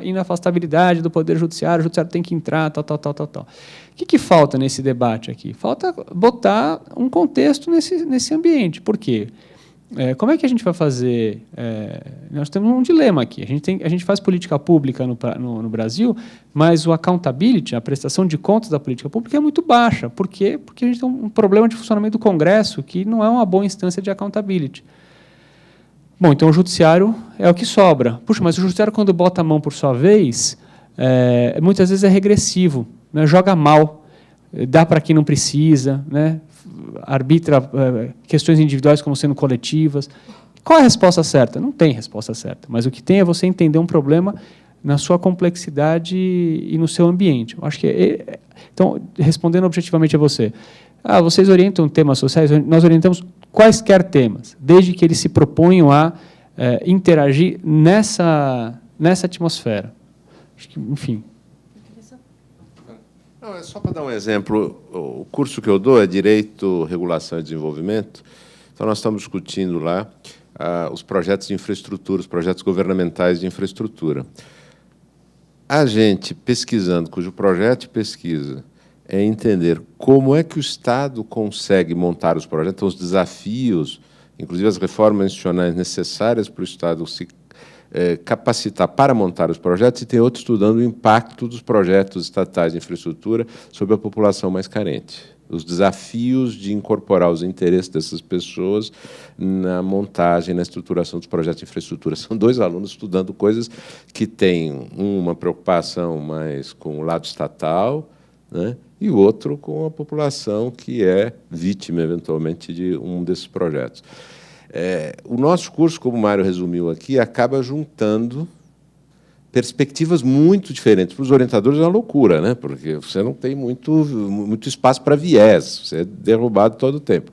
inafastabilidade do poder judiciário, o judiciário tem que entrar, tal. O que falta nesse debate aqui? Falta botar um contexto nesse ambiente. Por quê? Como é que a gente vai fazer? Nós temos um dilema aqui. A gente faz política pública no Brasil, mas o accountability, a prestação de contas da política pública é muito baixa. Por quê? Porque a gente tem um problema de funcionamento do Congresso que não é uma boa instância de accountability. Bom, então o judiciário é o que sobra. Puxa, mas o judiciário, quando bota a mão por sua vez, muitas vezes é regressivo, né? Joga mal, dá para quem não precisa, né? Arbitra questões individuais como sendo coletivas. Qual é a resposta certa? Não tem resposta certa, mas o que tem é você entender um problema na sua complexidade e no seu ambiente. Eu acho que então, respondendo objetivamente a você, vocês orientam temas sociais, nós orientamos quaisquer temas, desde que eles se proponham a interagir nessa atmosfera. Acho que, enfim. Não, só para dar um exemplo, o curso que eu dou é Direito, Regulação e Desenvolvimento. Então, nós estamos discutindo lá os projetos de infraestrutura, os projetos governamentais de infraestrutura. A gente, pesquisando, cujo projeto de pesquisa é entender como é que o Estado consegue montar os projetos, então, os desafios, inclusive as reformas institucionais necessárias para o Estado se capacitar para montar os projetos, e tem outro estudando o impacto dos projetos estatais de infraestrutura sobre a população mais carente. Os desafios de incorporar os interesses dessas pessoas na montagem, na estruturação dos projetos de infraestrutura. São dois alunos estudando coisas que têm uma preocupação mais com o lado estatal, né, e o outro com a população que é vítima, eventualmente, de um desses projetos. O nosso curso, como o Mário resumiu aqui, acaba juntando perspectivas muito diferentes. Para os orientadores é uma loucura, né? Porque você não tem muito espaço para viés, você é derrubado todo o tempo.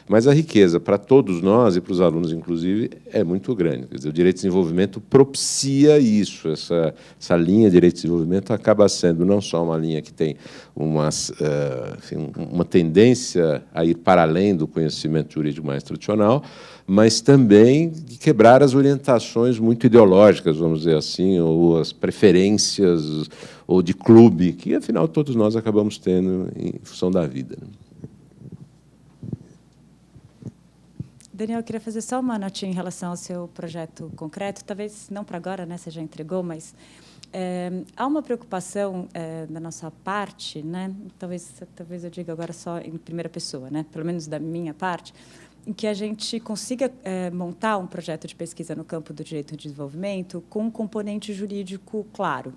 Mas a riqueza, para todos nós, e para os alunos, inclusive, é muito grande. Quer dizer, o direito de desenvolvimento propicia isso. Essa linha de direito de desenvolvimento acaba sendo não só uma linha que tem uma tendência a ir para além do conhecimento jurídico mais tradicional, mas também de quebrar as orientações muito ideológicas, vamos dizer assim, ou as preferências ou de clube, que, afinal, todos nós acabamos tendo em função da vida, né? Daniel, eu queria fazer só uma notinha em relação ao seu projeto concreto, talvez não para agora, né, você já entregou, mas há uma preocupação da nossa parte, né, talvez eu diga agora só em primeira pessoa, né, pelo menos da minha parte, em que a gente consiga montar um projeto de pesquisa no campo do direito de desenvolvimento com um componente jurídico claro.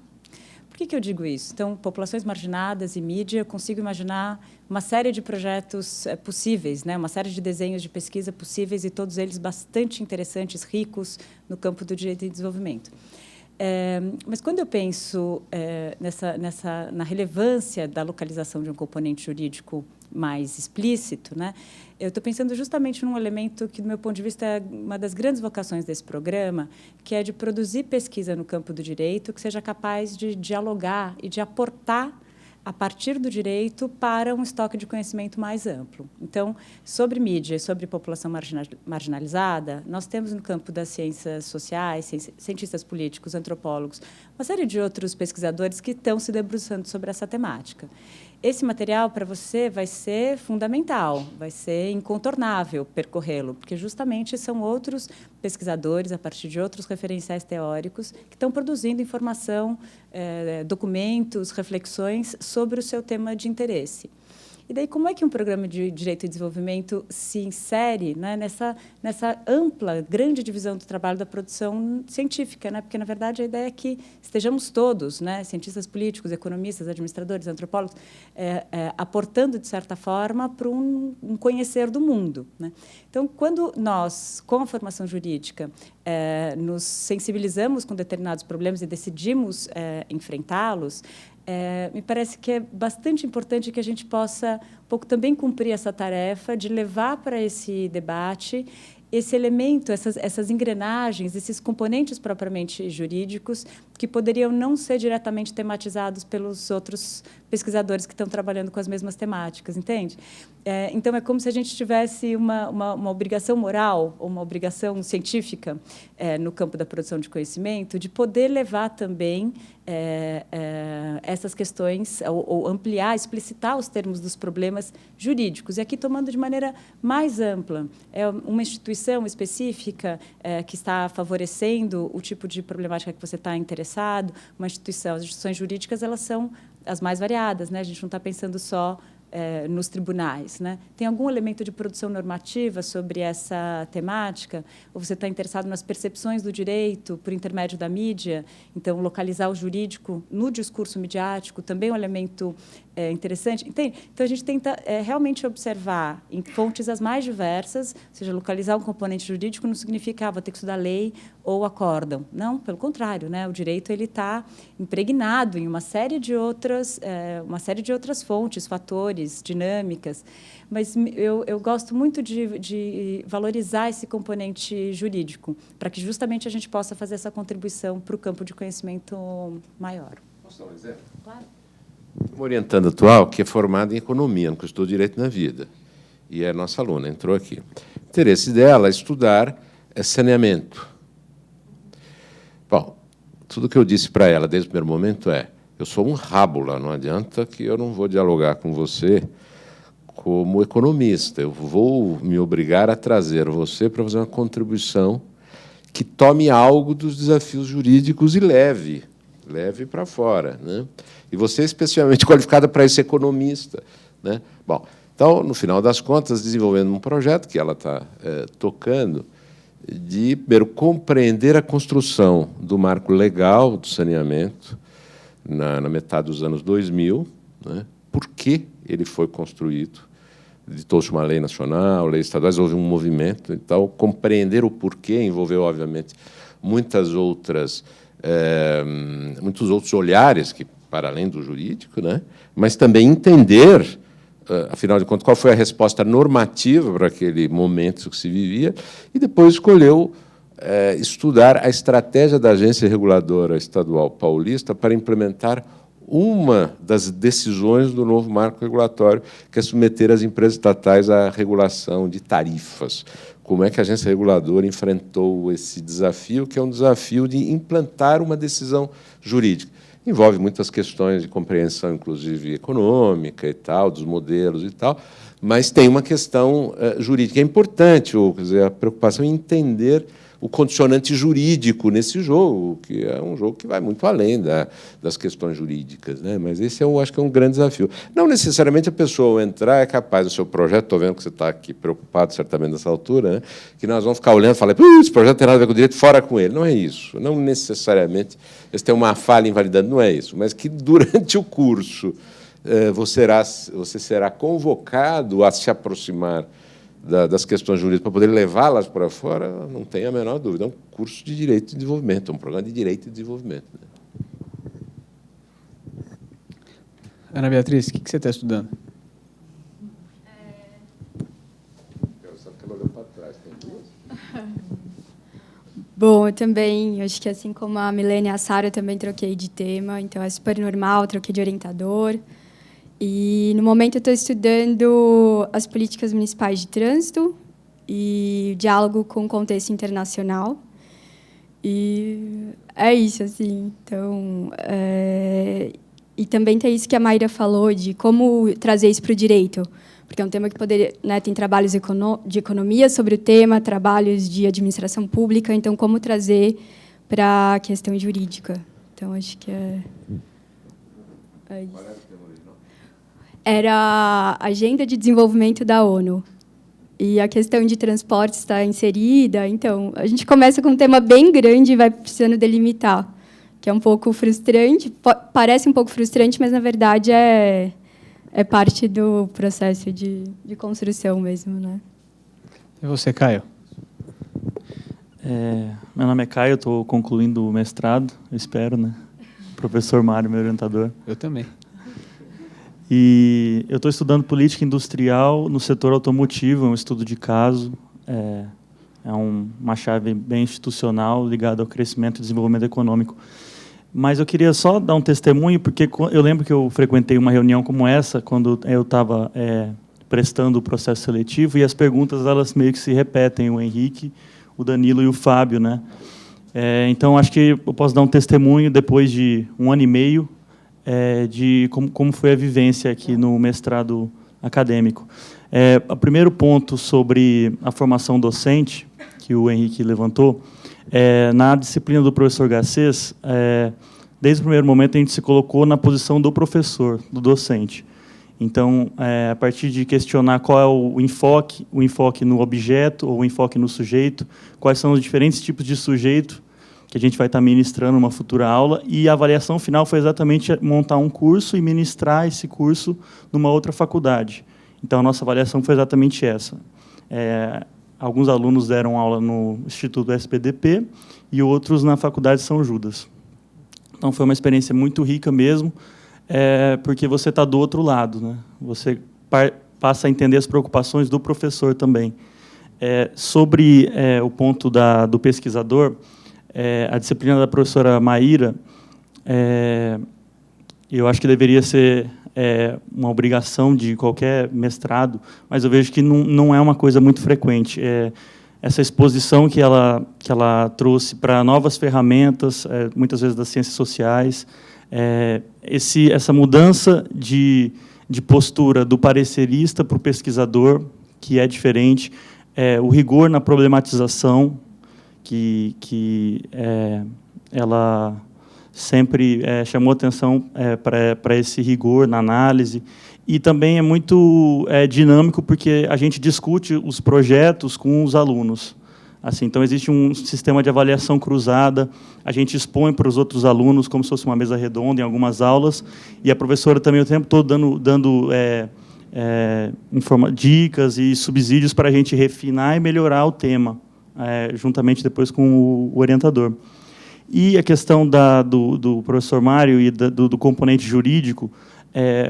Por que eu digo isso? Então, populações marginadas e mídia, eu consigo imaginar uma série de projetos possíveis, né? Uma série de desenhos de pesquisa possíveis e todos eles bastante interessantes, ricos no campo do direito de desenvolvimento. Mas quando eu penso na relevância da localização de um componente jurídico mais explícito, né, eu estou pensando justamente num elemento que, do meu ponto de vista, é uma das grandes vocações desse programa, que é de produzir pesquisa no campo do direito que seja capaz de dialogar e de aportar a partir do direito para um estoque de conhecimento mais amplo. Então, sobre mídia e sobre população marginalizada, nós temos no campo das ciências sociais, cientistas políticos, antropólogos, uma série de outros pesquisadores que estão se debruçando sobre essa temática. Esse material, para você, vai ser fundamental, vai ser incontornável percorrê-lo, porque justamente são outros pesquisadores, a partir de outros referenciais teóricos, que estão produzindo informação, documentos, reflexões sobre o seu tema de interesse. E daí, como é que um programa de direito e desenvolvimento se insere, né, nessa ampla, grande divisão do trabalho da produção científica? Né? Porque, na verdade, a ideia é que estejamos todos, né, cientistas políticos, economistas, administradores, antropólogos, aportando, de certa forma, para um conhecer do mundo. Né? Então, quando nós, com a formação jurídica, nos sensibilizamos com determinados problemas e decidimos enfrentá-los, me parece que é bastante importante que a gente possa um pouco também cumprir essa tarefa de levar para esse debate esse elemento, essas engrenagens, esses componentes propriamente jurídicos que poderiam não ser diretamente tematizados pelos outros pesquisadores que estão trabalhando com as mesmas temáticas, entende? Então, é como se a gente tivesse uma obrigação moral, ou uma obrigação científica no campo da produção de conhecimento, de poder levar também essas questões, ou ampliar, explicitar os termos dos problemas jurídicos. E aqui, tomando de maneira mais ampla, uma instituição específica que está favorecendo o tipo de problemática que você está interessado, uma instituição. As instituições jurídicas, elas são as mais variadas, né? A gente não está pensando só nos tribunais, né? Tem algum elemento de produção normativa sobre essa temática? Ou você está interessado nas percepções do direito por intermédio da mídia? Então, localizar o jurídico no discurso midiático também é um elemento interessante. Entende? Então, a gente tenta realmente observar em fontes as mais diversas, ou seja, localizar um componente jurídico não significa vou ter que estudar lei ou acórdão. Não, pelo contrário, né? O direito ele está impregnado em uma série de outras fontes, fatores, dinâmicas, mas eu gosto muito de valorizar esse componente jurídico, para que justamente a gente possa fazer essa contribuição para o campo de conhecimento maior. Posso dar um exemplo? Claro. Uma orientanda atual que é formada em economia, nunca estudou direito na vida, e é nossa aluna, entrou aqui. O interesse dela é estudar saneamento. Bom, tudo que eu disse para ela desde o primeiro momento eu sou um rábula, não adianta que eu não vou dialogar com você como economista. Eu vou me obrigar a trazer você para fazer uma contribuição que tome algo dos desafios jurídicos e leve para fora, né? E você é especialmente qualificada para esse economista, né? Bom, então, no final das contas, desenvolvendo um projeto que ela está tocando, de, primeiro, compreender a construção do marco legal do saneamento na metade dos anos 2000, né? Por que ele foi construído? Editou-se uma lei nacional, lei estaduais, houve um movimento. Então, compreender o porquê envolveu, obviamente, muitos outros olhares, que, para além do jurídico, né? Mas também entender, afinal de contas, qual foi a resposta normativa para aquele momento que se vivia, e depois escolheu estudar a estratégia da Agência Reguladora Estadual Paulista para implementar uma das decisões do novo marco regulatório, que é submeter as empresas estatais à regulação de tarifas. Como é que a agência reguladora enfrentou esse desafio, que é um desafio de implantar uma decisão jurídica? Envolve muitas questões de compreensão, inclusive econômica e tal, dos modelos e tal, mas tem uma questão jurídica. É importante, quer dizer, a preocupação em entender o condicionante jurídico nesse jogo, que é um jogo que vai muito além das questões jurídicas, né? Mas esse eu acho que é um grande desafio. Não necessariamente a pessoa, ao entrar, é capaz do seu projeto, estou vendo que você está aqui preocupado, certamente, nessa altura, né? Que nós vamos ficar olhando e falar, esse projeto não tem nada a ver com o direito, fora com ele. Não é isso. Não necessariamente eles têm uma falha invalidando, não é isso. Mas que, durante o curso, você será convocado a se aproximar das questões jurídicas para poder levá-las para fora, não tem a menor dúvida. É um curso de Direito e Desenvolvimento, é um programa de Direito e Desenvolvimento, né? Ana Beatriz, o que você está estudando? Só que ela olhou para trás, tem duas? Bom, eu também, acho que assim como a Milene e a Sara, eu também troquei de tema, então é super normal, troquei de orientador. E, no momento, eu estou estudando as políticas municipais de trânsito e diálogo com o contexto internacional. E é isso, assim. Então, e também tem isso que a Maíra falou, de como trazer isso para o direito, porque é um tema que poderia, né, tem trabalhos de economia sobre o tema, trabalhos de administração pública, então, como trazer para a questão jurídica. Então, acho que é isso. Era a Agenda de Desenvolvimento da ONU. E a questão de transporte está inserida. Então, a gente começa com um tema bem grande e vai precisando delimitar, que é um pouco frustrante. Parece um pouco frustrante, mas, na verdade, é parte do processo de construção mesmo, né? E você, Caio? Meu nome é Caio, estou concluindo o mestrado, eu espero, né? Professor Mário, meu orientador. Eu também. E eu estou estudando política industrial no setor automotivo, é um estudo de caso. É uma chave bem institucional ligada ao crescimento e desenvolvimento econômico. Mas eu queria só dar um testemunho, porque eu lembro que eu frequentei uma reunião como essa, quando eu estava prestando o processo seletivo, e as perguntas elas meio que se repetem, o Henrique, o Danilo e o Fábio, né? Então, acho que eu posso dar um testemunho, depois de 1 ano e meio, de como foi a vivência aqui no mestrado acadêmico. O primeiro ponto sobre a formação docente, que o Henrique levantou, na disciplina do professor Garcês, desde o primeiro momento, a gente se colocou na posição do professor, do docente. Então, a partir de questionar qual é o enfoque no objeto ou o enfoque no sujeito, quais são os diferentes tipos de sujeito que a gente vai estar ministrando numa futura aula, e a avaliação final foi exatamente montar um curso e ministrar esse curso numa outra faculdade. Então, a nossa avaliação foi exatamente essa. Alguns alunos deram aula no Instituto SPDP e outros na Faculdade São Judas. Então, foi uma experiência muito rica mesmo, porque você está do outro lado, né? Você passa a entender as preocupações do professor também. Sobre o ponto do pesquisador, a disciplina da professora Maíra, eu acho que deveria ser uma obrigação de qualquer mestrado, mas eu vejo que não é uma coisa muito frequente. Essa exposição que ela trouxe para novas ferramentas, muitas vezes das ciências sociais, essa mudança de postura do parecerista para o pesquisador, que é diferente, o rigor na problematização, que ela sempre chamou atenção para esse rigor na análise, e também é muito dinâmico, porque a gente discute os projetos com os alunos. Assim, então, existe um sistema de avaliação cruzada, a gente expõe para os outros alunos como se fosse uma mesa redonda em algumas aulas, e a professora também o tempo todo dando dicas e subsídios para a gente refinar e melhorar o tema, juntamente depois com o orientador. E a questão do professor Mário e do componente jurídico,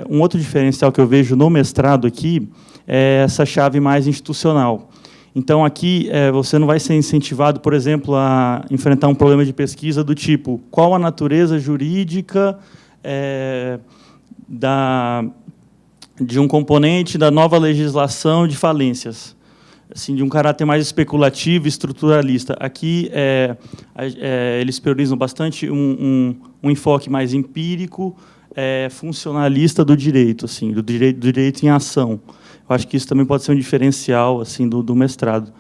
um outro diferencial que eu vejo no mestrado aqui é essa chave mais institucional. Então, aqui, você não vai ser incentivado, por exemplo, a enfrentar um problema de pesquisa do tipo: qual a natureza jurídica de um componente da nova legislação de falências, assim, de um caráter mais especulativo e estruturalista. Aqui, eles priorizam bastante um enfoque mais empírico, funcionalista do direito, assim, do direito em ação. Eu acho que isso também pode ser um diferencial, assim, do mestrado.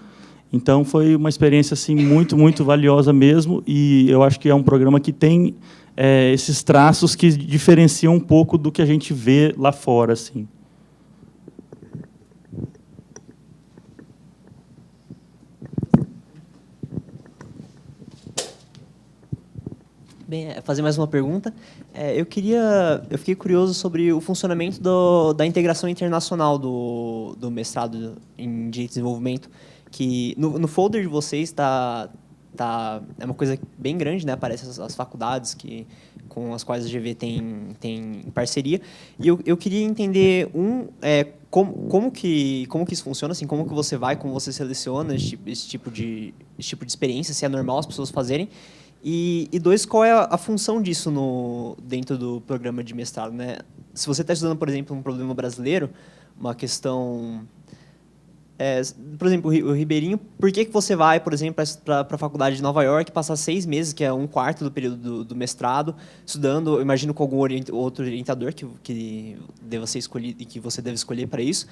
Então, foi uma experiência, assim, muito, muito valiosa mesmo, e eu acho que é um programa que tem esses traços que diferenciam um pouco do que a gente vê lá fora, assim. Bem, fazer mais uma pergunta. Eu fiquei curioso sobre o funcionamento da integração internacional do mestrado em Direito e Desenvolvimento, que no folder de vocês é uma coisa bem grande, né? Aparece as faculdades com as quais a GV tem parceria. E eu queria entender como que isso funciona, assim, como você seleciona esse tipo de experiência, se é normal as pessoas fazerem. E 2, qual é a função disso dentro do programa de mestrado, né? Se você está estudando, por exemplo, um problema brasileiro, uma questão... por exemplo, o Ribeirinho, por que você vai, por exemplo, para a faculdade de Nova York, passar 6 meses, que é 1/4 do período do mestrado, estudando, eu imagino, com algum outro orientador que deva ser escolhido e que você deve escolher para isso.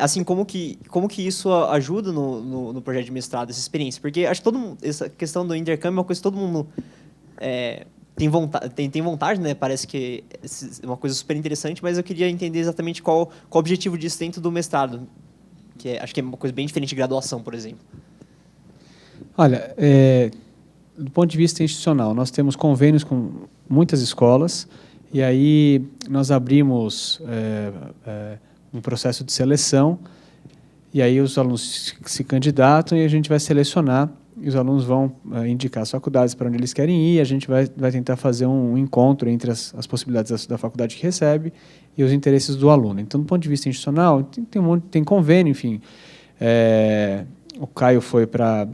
Assim, como que isso ajuda no projeto de mestrado, essa experiência? Porque acho que essa questão do intercâmbio é uma coisa que todo mundo tem vontade, né? Parece que é uma coisa super interessante, mas eu queria entender exatamente qual o objetivo disso dentro do mestrado, que acho que é uma coisa bem diferente de graduação, por exemplo. Olha, do ponto de vista institucional, nós temos convênios com muitas escolas, e aí nós abrimos um processo de seleção, e aí os alunos se candidatam e a gente vai selecionar, e os alunos vão indicar as faculdades para onde eles querem ir, e a gente vai tentar fazer um encontro entre as possibilidades da faculdade que recebe e os interesses do aluno. Então, do ponto de vista institucional, tem convênio, enfim. o Caio foi para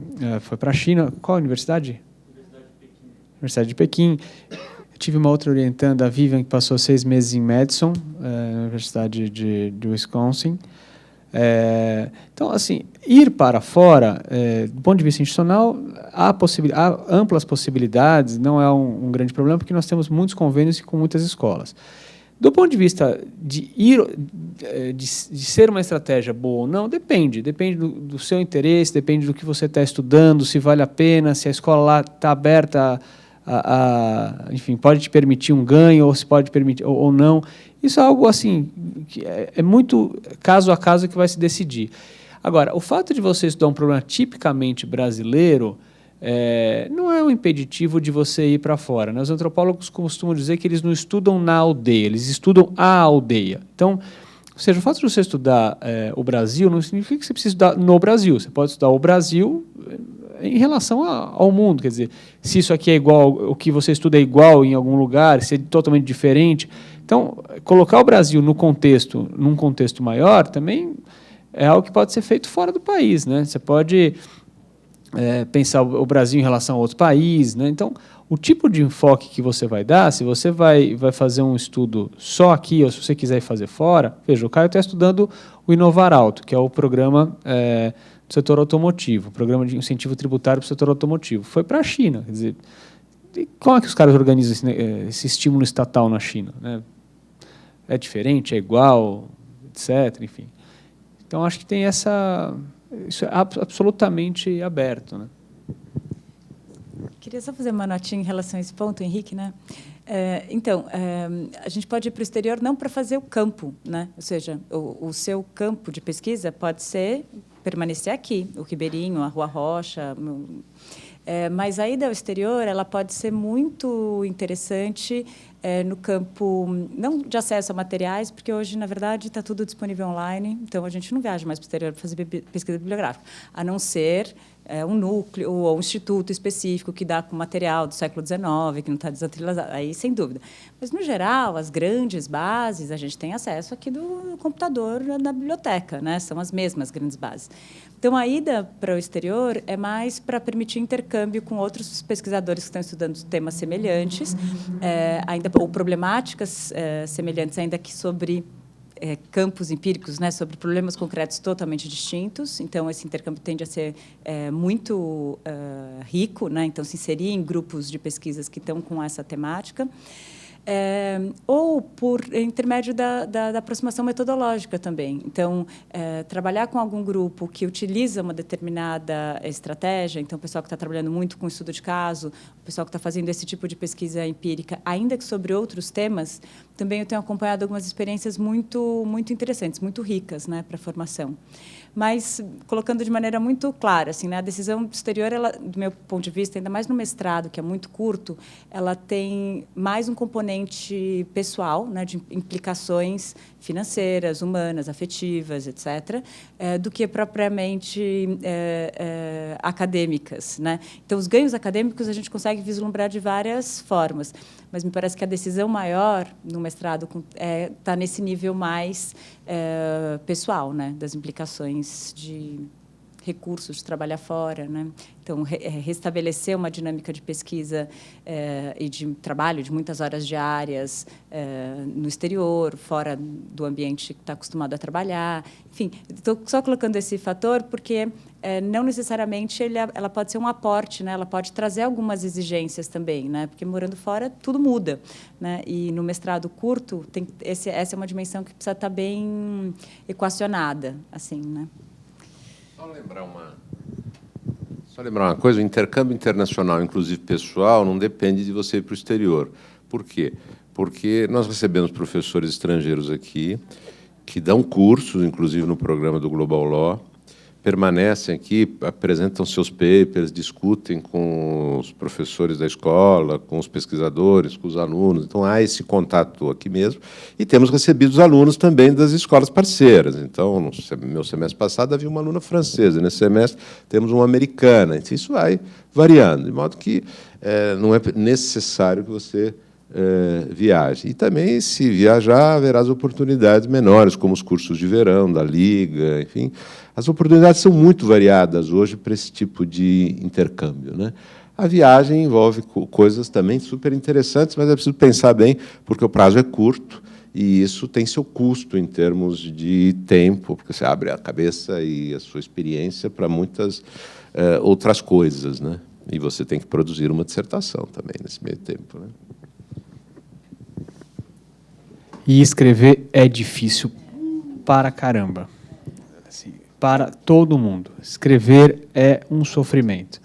a China. Qual a universidade? Universidade de Pequim. Eu tive uma outra orientanda, a Vivian, que passou 6 meses em Madison, na Universidade de Wisconsin. Então, assim, ir para fora, do ponto de vista institucional, há amplas possibilidades, não é um grande problema, porque nós temos muitos convênios com muitas escolas. Do ponto de vista de ser uma estratégia boa ou não, depende do seu interesse, depende do que você está estudando, se vale a pena, se a escola lá está aberta enfim, pode te permitir um ganho, ou se pode permitir ou não. Isso é algo assim que é muito caso a caso que vai se decidir. Agora, o fato de você estudar um problema tipicamente brasileiro não é um impeditivo de você ir para fora, né? Os antropólogos costumam dizer que eles não estudam na aldeia, eles estudam a aldeia. Então, ou seja, o fato de você estudar o Brasil não significa que você precisa estudar no Brasil. Você pode estudar o Brasil em relação ao mundo. Quer dizer, se isso aqui é igual, o que você estuda é igual em algum lugar, se é totalmente diferente. Então, colocar o Brasil num contexto maior também é algo que pode ser feito fora do país, né? Você pode pensar o Brasil em relação a outros países, né? Então, o tipo de enfoque que você vai dar, se você vai fazer um estudo só aqui, ou se você quiser ir fazer fora, veja, o Caio está estudando o Inovar Alto, que é o programa do setor automotivo, o programa de incentivo tributário para o setor automotivo. Foi para a China. Quer dizer, como é que os caras organizam esse estímulo estatal na China, né? É diferente, é igual, etc. Enfim. Então, acho que tem isso é absolutamente aberto, né? Queria só fazer uma notinha em relação a esse ponto, Henrique, né? Então, a gente pode ir para o exterior não para fazer o campo, né? Ou seja, o seu campo de pesquisa pode ser permanecer aqui, o Ribeirinho, a Rua Rocha, mas a ida ao exterior ela pode ser muito interessante no campo, não de acesso a materiais, porque hoje, na verdade, está tudo disponível online, então a gente não viaja mais para o exterior para fazer pesquisa bibliográfica, a não ser um núcleo ou um instituto específico que dá com material do século XIX, que não está desatualizado, aí sem dúvida. Mas, no geral, as grandes bases, a gente tem acesso aqui do computador da biblioteca, né? São as mesmas grandes bases. Então, a ida para o exterior é mais para permitir intercâmbio com outros pesquisadores que estão estudando temas semelhantes, ou problemáticas semelhantes, ainda que sobre campos empíricos, né, sobre problemas concretos totalmente distintos. Então, esse intercâmbio tende a ser muito rico, né? Então, se inserir em grupos de pesquisas que estão com essa temática. Ou por intermédio da aproximação metodológica também. Então, trabalhar com algum grupo que utiliza uma determinada estratégia, então, o pessoal que está trabalhando muito com estudo de caso, o pessoal que está fazendo esse tipo de pesquisa empírica, ainda que sobre outros temas, também eu tenho acompanhado algumas experiências muito, muito interessantes, muito ricas, né, para a formação. Mas, colocando de maneira muito clara, assim, né, a decisão exterior, ela, do meu ponto de vista, ainda mais no mestrado, que é muito curto, ela tem mais um componente pessoal, né, de implicações financeiras, humanas, afetivas, etc., do que propriamente acadêmicas, né? Então, os ganhos acadêmicos a gente consegue vislumbrar de várias formas, mas me parece que a decisão maior no mestrado está nesse nível mais pessoal, né, das implicações de recursos de trabalhar fora, né? Então, restabelecer uma dinâmica de pesquisa e de trabalho de muitas horas diárias no exterior, fora do ambiente que está acostumado a trabalhar. Enfim, estou só colocando esse fator porque não necessariamente ela pode ser um aporte, né? Ela pode trazer algumas exigências também, né? Porque morando fora tudo muda, né? E no mestrado curto essa é uma dimensão que precisa estar bem equacionada, assim, né? Só lembrar uma coisa, o intercâmbio internacional, inclusive pessoal, não depende de você ir para o exterior. Por quê? Porque nós recebemos professores estrangeiros aqui, que dão cursos, inclusive no programa do Global Law, permanecem aqui, apresentam seus papers, discutem com os professores da escola, com os pesquisadores, com os alunos. Então, há esse contato aqui mesmo. E temos recebido os alunos também das escolas parceiras. Então, no meu semestre passado, havia uma aluna francesa. Nesse semestre, temos uma americana. Então, isso vai variando, de modo que não é necessário que você viaje. E também, se viajar, haverá as oportunidades menores, como os cursos de verão, da Liga, enfim. As oportunidades são muito variadas hoje para esse tipo de intercâmbio, né? A viagem envolve coisas também super interessantes, mas é preciso pensar bem, porque o prazo é curto e isso tem seu custo em termos de tempo, porque você abre a cabeça e a sua experiência para muitas outras coisas, né? E você tem que produzir uma dissertação também nesse meio tempo, né? E escrever é difícil para caramba. Assim, para todo mundo. Escrever é um sofrimento.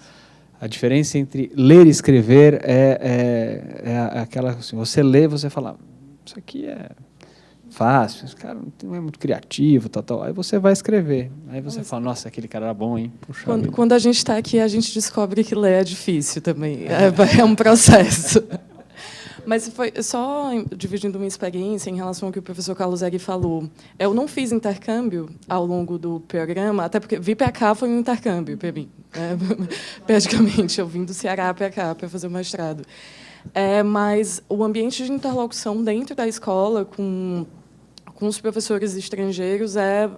A diferença entre ler e escrever é aquela... Assim, você lê, você fala, isso aqui é fácil, esse cara não é muito criativo, tal. Aí você vai escrever. Aí você fala, nossa, aquele cara era bom, hein? Puxa, quando a gente está aqui, a gente descobre que ler é difícil também. É um processo. Mas foi só dividindo uma experiência em relação ao que o professor Carlos Egg falou. Eu não fiz intercâmbio ao longo do programa, até porque vir para cá foi um intercâmbio para mim. Praticamente, eu vim do Ceará para cá para fazer o mestrado. Mas o ambiente de interlocução dentro da escola com os professores estrangeiros é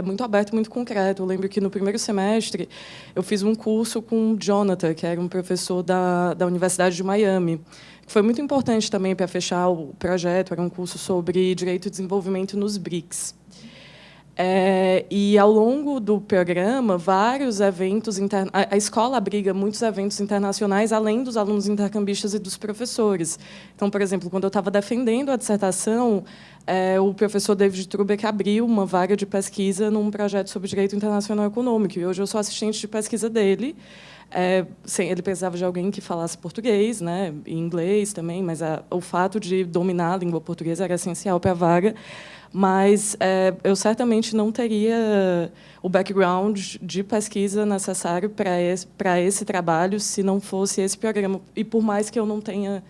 muito aberto, muito concreto. Eu lembro que, no primeiro semestre, eu fiz um curso com o Jonathan, que era um professor da Universidade de Miami. Foi muito importante também para fechar o projeto. Era um curso sobre direito e desenvolvimento nos BRICS. E, ao longo do programa, vários eventos... A escola abriga muitos eventos internacionais, além dos alunos intercambistas e dos professores. Então, por exemplo, quando eu estava defendendo a dissertação, o professor David Trubeck abriu uma vaga de pesquisa num projeto sobre direito internacional econômico. E hoje eu sou assistente de pesquisa dele. Ele precisava de alguém que falasse português, né, e inglês também, mas o fato de dominar a língua portuguesa era essencial para a vaga. Mas eu certamente não teria o background de pesquisa necessário para esse trabalho se não fosse esse programa. E por mais que eu não tenha...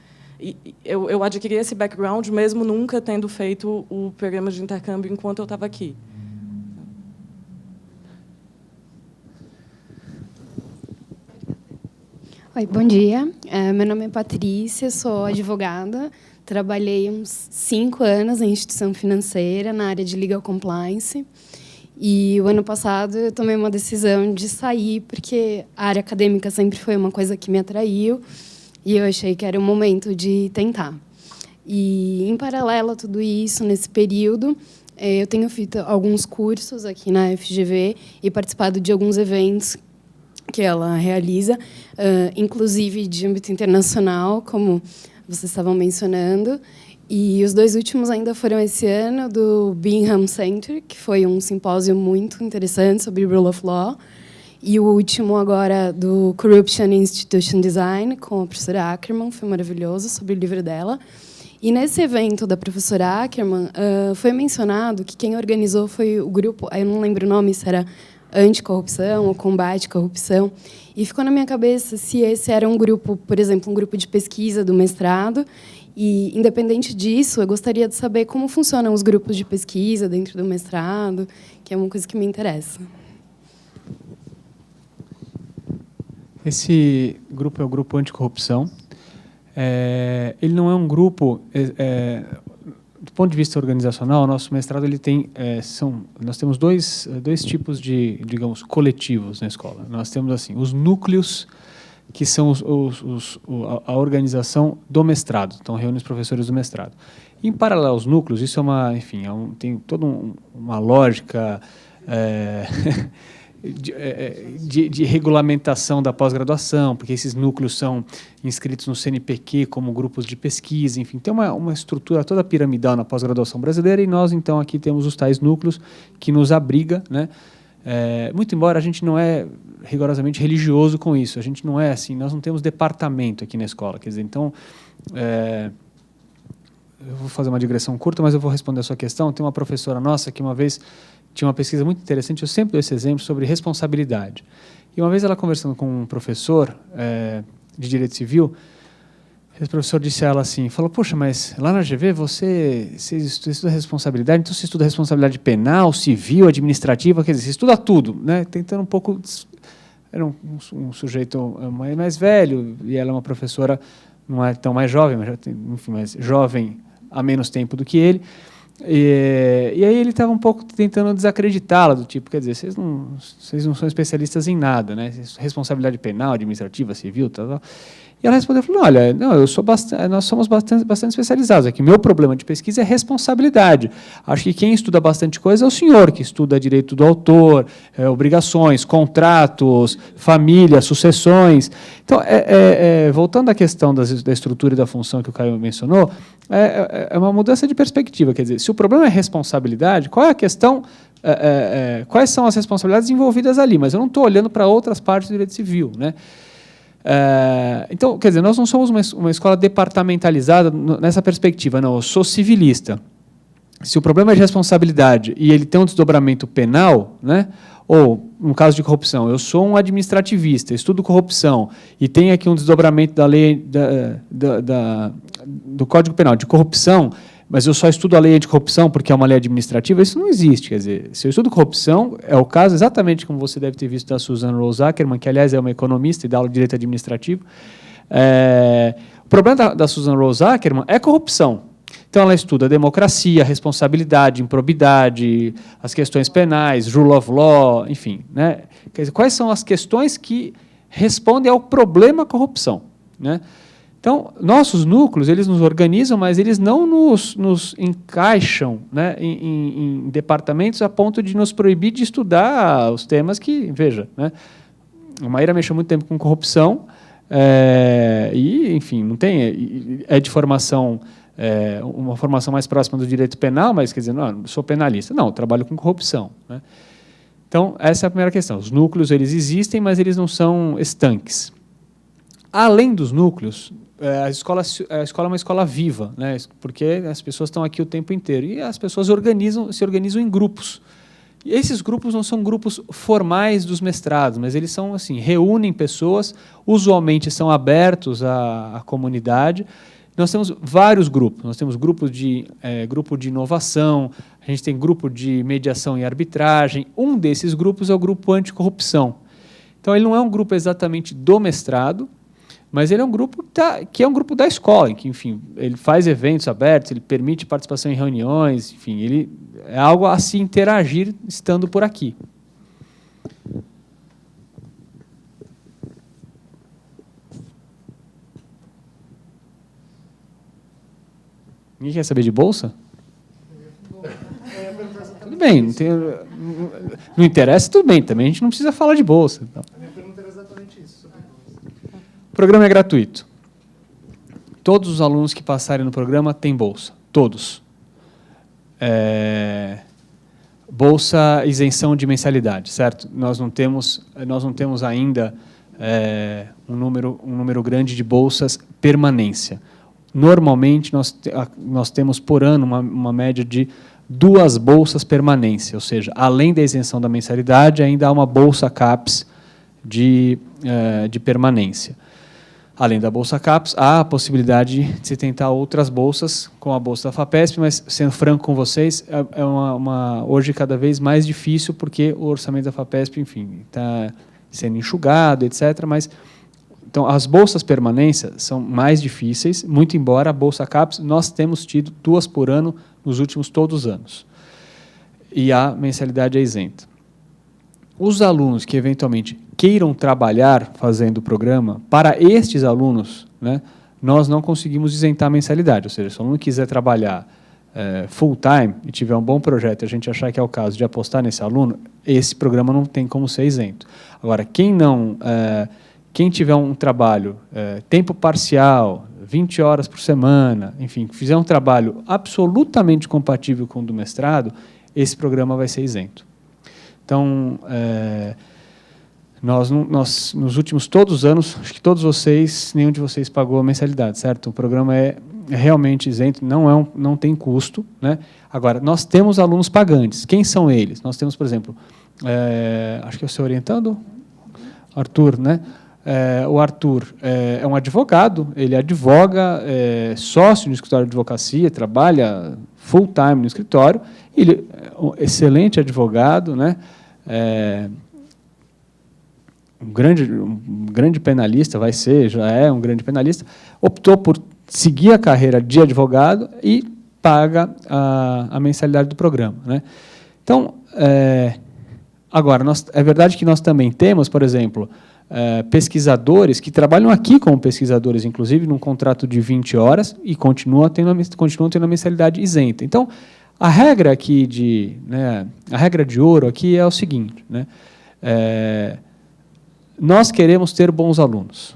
Eu adquiri esse background mesmo nunca tendo feito o programa de intercâmbio enquanto eu estava aqui. Oi, bom dia. Meu nome é Patrícia, sou advogada. Trabalhei uns 5 anos em instituição financeira, na área de legal compliance. E o ano passado eu tomei uma decisão de sair, porque a área acadêmica sempre foi uma coisa que me atraiu, e eu achei que era o momento de tentar. E, em paralelo a tudo isso, nesse período, eu tenho feito alguns cursos aqui na FGV e participado de alguns eventos que ela realiza, inclusive de âmbito internacional, como vocês estavam mencionando. E os 2 últimos ainda foram esse ano, do Bingham Center, que foi um simpósio muito interessante sobre Rule of Law, e o último agora do Corruption Institution Design, com a professora Ackerman, foi maravilhoso, sobre o livro dela. E nesse evento da professora Ackerman, foi mencionado que quem organizou foi o grupo, eu não lembro o nome, se era anticorrupção ou combate à corrupção, e ficou na minha cabeça se esse era um grupo, por exemplo, um grupo de pesquisa do mestrado, e, independente disso, eu gostaria de saber como funcionam os grupos de pesquisa dentro do mestrado, que é uma coisa que me interessa. Esse grupo é o Grupo Anticorrupção. Ele não é um grupo... do ponto de vista organizacional, o nosso mestrado ele tem nós temos dois tipos de, digamos, coletivos na escola. Nós temos assim os núcleos, que são a organização do mestrado, então reúne os professores do mestrado. Em paralelo aos núcleos, isso tem toda uma lógica de regulamentação da pós-graduação, porque esses núcleos são inscritos no CNPq como grupos de pesquisa, enfim, tem uma estrutura toda piramidal na pós-graduação brasileira, e nós, então, aqui temos os tais núcleos que nos abriga, né? Muito embora a gente não é rigorosamente religioso com isso, a gente não é assim, nós não temos departamento aqui na escola, quer dizer, então, eu vou fazer uma digressão curta, mas eu vou responder a sua questão. Tem uma professora nossa que uma vez tinha uma pesquisa muito interessante, eu sempre dou esse exemplo, sobre responsabilidade. E uma vez ela conversando com um professor de Direito Civil, esse professor disse a ela assim, falou, poxa, mas lá na GV você estuda responsabilidade, então você estuda responsabilidade penal, civil, administrativa, quer dizer, você estuda tudo, né? Tentando um pouco... Era um sujeito mais velho, e ela é uma professora, não é tão mais jovem, mas já tem, enfim, mais jovem há menos tempo do que ele. E aí ele estava um pouco tentando desacreditá-la, do tipo, quer dizer, vocês não são especialistas em nada, né? Responsabilidade penal, administrativa, civil, tal. E ela respondeu, falou, olha, não, nós somos bastante especializados aqui. Meu problema de pesquisa é responsabilidade. Acho que quem estuda bastante coisa é o senhor, que estuda direito do autor, obrigações, contratos, família, sucessões. Então, voltando à questão da estrutura e da função que o Caio mencionou, é uma mudança de perspectiva. Quer dizer, se o problema é responsabilidade, qual é a questão? Quais são as responsabilidades envolvidas ali? Mas eu não estou olhando para outras partes do direito civil, né? Então, quer dizer, nós não somos uma escola departamentalizada nessa perspectiva, não, eu sou civilista. Se o problema é de responsabilidade e ele tem um desdobramento penal, né, ou, no caso de corrupção, eu sou um administrativista, estudo corrupção, e tem aqui um desdobramento da lei do Código Penal de corrupção, mas eu só estudo a lei anticorrupção porque é uma lei administrativa, isso não existe. Quer dizer, se eu estudo corrupção, é o caso exatamente como você deve ter visto da Susan Rose Ackerman, que, aliás, é uma economista e dá aula de direito administrativo. O problema da Susan Rose Ackerman é corrupção. Então, ela estuda democracia, responsabilidade, improbidade, as questões penais, rule of law, enfim, né? Quer dizer, quais são as questões que respondem ao problema corrupção, né? Então, nossos núcleos, eles nos organizam, mas eles não nos encaixam, né, em departamentos a ponto de nos proibir de estudar os temas que, veja, né, a Maíra mexeu muito tempo com corrupção, e, enfim, não tem, de formação, uma formação mais próxima do direito penal, mas, quer dizer, não, sou penalista. Não, eu trabalho com corrupção, né? Então, essa é a primeira questão. Os núcleos, eles existem, mas eles não são estanques. Além dos núcleos, a escola é uma escola viva, né? Porque as pessoas estão aqui o tempo inteiro e as pessoas se organizam em grupos. E esses grupos não são grupos formais dos mestrados, mas eles são assim, reúnem pessoas, usualmente são abertos à comunidade. Nós temos vários grupos. Nós temos grupo de inovação, a gente tem grupo de mediação e arbitragem. Um desses grupos é o grupo anticorrupção. Então, ele não é um grupo exatamente do mestrado, mas ele é um grupo que é um grupo da escola, em que, enfim, ele faz eventos abertos, ele permite participação em reuniões, enfim, ele é algo a se interagir estando por aqui. Ninguém quer saber de bolsa? Tudo bem, não interessa, tudo bem, também a gente não precisa falar de bolsa. Então. A minha pergunta era exatamente isso. O programa é gratuito. Todos os alunos que passarem no programa têm bolsa. Todos. Bolsa isenção de mensalidade, certo? Nós não temos ainda um número grande de bolsas permanência. Normalmente, nós temos por ano uma média de 2 bolsas permanência, ou seja, além da isenção da mensalidade, ainda há uma bolsa CAPES de permanência. Além da Bolsa CAPES, há a possibilidade de se tentar outras bolsas, com a Bolsa da FAPESP, mas, sendo franco com vocês, hoje cada vez mais difícil, porque o orçamento da FAPESP, enfim, está sendo enxugado, etc. Mas, então, as bolsas permanência são mais difíceis, muito embora a Bolsa CAPES, nós temos tido 2 por ano nos últimos todos os anos. E a mensalidade é isenta. Os alunos que, eventualmente, queiram trabalhar fazendo o programa, para estes alunos, né, nós não conseguimos isentar a mensalidade. Ou seja, se o aluno quiser trabalhar full-time e tiver um bom projeto e a gente achar que é o caso de apostar nesse aluno, esse programa não tem como ser isento. Agora, quem tiver um trabalho tempo parcial, 20 horas por semana, enfim, fizer um trabalho absolutamente compatível com o do mestrado, esse programa vai ser isento. Então, nós, nos últimos todos os anos, acho que todos vocês, nenhum de vocês pagou a mensalidade, certo? O programa é realmente isento, não tem custo, né? Agora, nós temos alunos pagantes. Quem são eles? Nós temos, por exemplo, acho que é o seu orientando, Arthur, né? O Arthur é um advogado, ele advoga, é sócio no escritório de advocacia, trabalha full-time no escritório, ele é um excelente advogado, né? Um grande penalista, já é um grande penalista, optou por seguir a carreira de advogado e paga a mensalidade do programa, né? Então, agora, é verdade que nós também temos, por exemplo, pesquisadores que trabalham aqui como pesquisadores, inclusive, num contrato de 20 horas e continuam tendo a mensalidade isenta. Então, a regra aqui a regra de ouro aqui é o seguinte, né? Nós queremos ter bons alunos,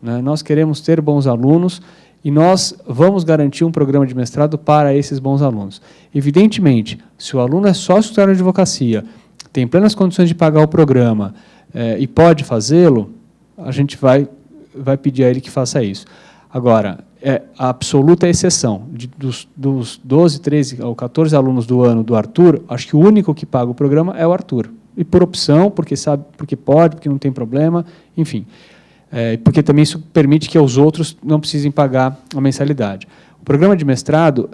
né? Nós queremos ter bons alunos e nós vamos garantir um programa de mestrado para esses bons alunos. Evidentemente, se o aluno é sócio de advocacia, tem plenas condições de pagar o programa e pode fazê-lo, a gente vai pedir a ele que faça isso. Agora, a absoluta exceção. Dos 12, 13 ou 14 alunos do ano do Arthur, acho que o único que paga o programa é o Arthur. E por opção, porque sabe, porque pode, porque não tem problema, enfim. Porque também isso permite que os outros não precisem pagar a mensalidade. O programa de mestrado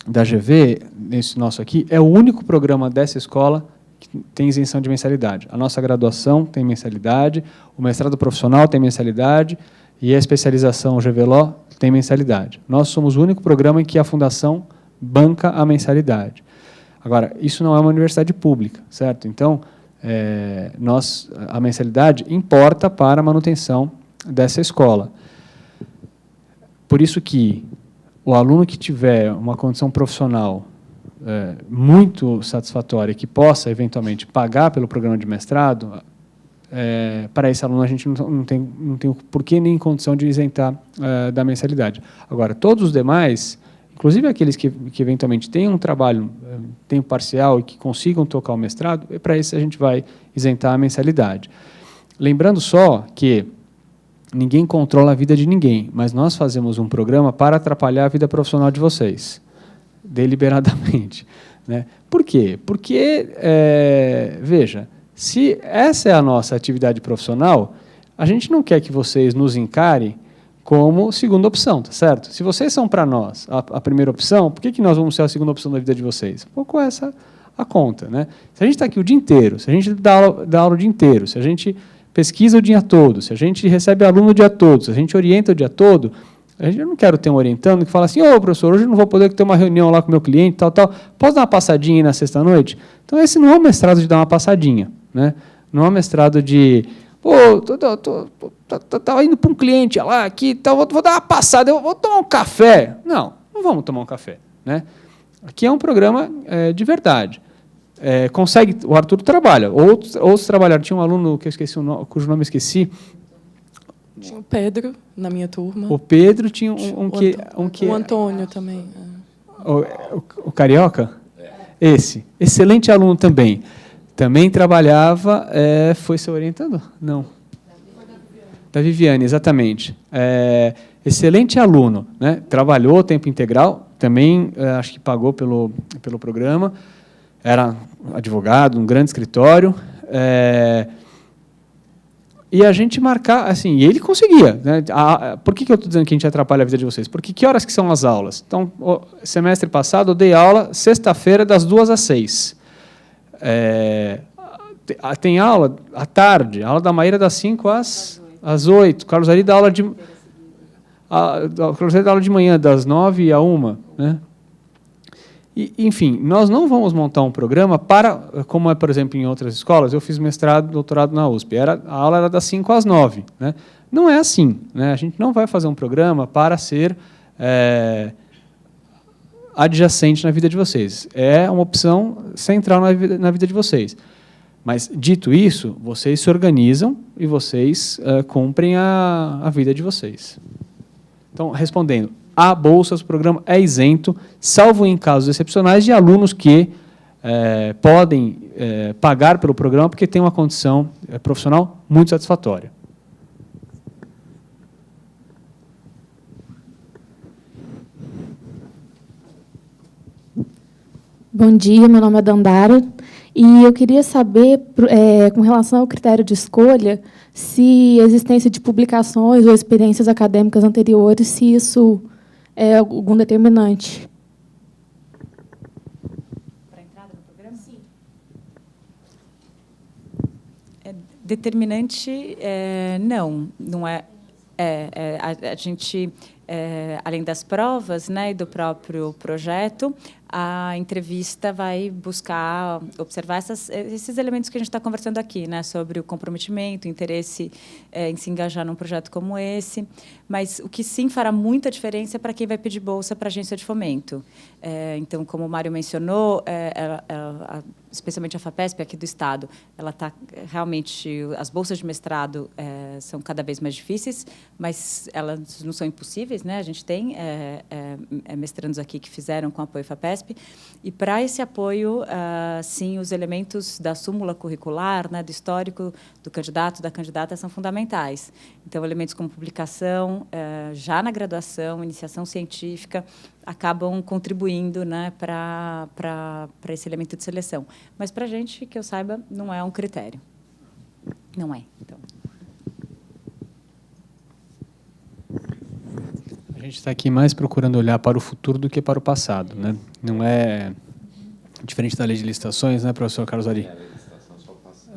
da GV, esse nosso aqui, é o único programa dessa escola que tem isenção de mensalidade. A nossa graduação tem mensalidade, o mestrado profissional tem mensalidade e a especialização GV-Law tem mensalidade. Nós somos o único programa em que a fundação banca a mensalidade. Agora, isso não é uma universidade pública, certo? Então, a mensalidade importa para a manutenção dessa escola. Por isso que o aluno que tiver uma condição profissional muito satisfatória, que possa, eventualmente, pagar pelo programa de mestrado, para esse aluno a gente não tem porquê nem condição de isentar da mensalidade. Agora, todos os demais, inclusive aqueles que eventualmente têm um trabalho tempo parcial e que consigam tocar o mestrado, para esse a gente vai isentar a mensalidade. Lembrando só que ninguém controla a vida de ninguém, mas nós fazemos um programa para atrapalhar a vida profissional de vocês, deliberadamente, né? Por quê? Porque, veja, se essa é a nossa atividade profissional, a gente não quer que vocês nos encarem como segunda opção, tá certo? Se vocês são para nós a primeira opção, por que nós vamos ser a segunda opção da vida de vocês? Um pouco essa a conta, né? Se a gente está aqui o dia inteiro, se a gente dá aula o dia inteiro, se a gente pesquisa o dia todo, se a gente recebe aluno o dia todo, se a gente orienta o dia todo, eu não quero ter um orientando que fala assim, professor, hoje eu não vou poder ter uma reunião lá com o meu cliente, tal, posso dar uma passadinha aí na sexta-noite? Então, esse não é um mestrado de dar uma passadinha, né? Não é um mestrado de... Estava indo para um cliente lá, aqui, vou dar uma passada, eu vou tomar um café. Não vamos tomar um café, né? Aqui é um programa de verdade. O Arthur trabalha, outros trabalharam. Tinha um aluno que eu esqueci cujo nome eu esqueci. Tinha o Pedro na minha turma. O Pedro tinha o Antônio também. O Carioca? Esse. Excelente aluno também. Também trabalhava... foi seu orientador? Não. Da Viviane, exatamente. Excelente aluno, né? Trabalhou tempo integral, também acho que pagou pelo programa, era advogado, um grande escritório, e a gente marcar, assim, e ele conseguia, né? Por que eu estou dizendo que a gente atrapalha a vida de vocês? Porque que horas que são as aulas? Então, semestre passado eu dei aula sexta-feira das 2 às 6. Tem aula à tarde, a aula da Maíra das 5 às 8. Carlos Ari dá aula de manhã, das 9 à 1, né? Enfim, nós não vamos montar um programa como é, por exemplo, em outras escolas. Eu fiz mestrado, doutorado na USP. A aula era das 5 às 9. Né? Não é assim, né? A gente não vai fazer um programa para ser adjacente na vida de vocês. É uma opção central na vida de vocês. Mas, dito isso, vocês se organizam e vocês cumprem a vida de vocês. Então, respondendo, a bolsa do programa é isento, salvo em casos excepcionais de alunos que podem pagar pelo programa porque têm uma condição profissional muito satisfatória. Bom dia, meu nome é Dandara. E eu queria saber, com relação ao critério de escolha, se a existência de publicações ou experiências acadêmicas anteriores, se isso é algum determinante. Para a entrada no programa? Sim. Determinante, não é. A gente além das provas, né, e do próprio projeto, a entrevista vai buscar observar esses elementos que a gente está conversando aqui, né, sobre o comprometimento, o interesse em se engajar num projeto como esse. Mas o que sim fará muita diferença é para quem vai pedir bolsa para a agência de fomento. Então, como o Mário mencionou, especialmente a FAPESP aqui do Estado, ela está realmente, as bolsas de mestrado são cada vez mais difíceis, mas elas não são impossíveis, né? A gente tem mestrandos aqui que fizeram com apoio FAPESP. E para esse apoio, sim, os elementos da súmula curricular, né, do histórico do candidato, da candidata, são fundamentais. Então, elementos como publicação, já na graduação, iniciação científica, acabam contribuindo, né, para esse elemento de seleção. Mas, para a gente, que eu saiba, não é um critério. Não é, então. A gente está aqui mais procurando olhar para o futuro do que para o passado, né? Não é diferente da lei de licitações, né, professor Carlos Ari?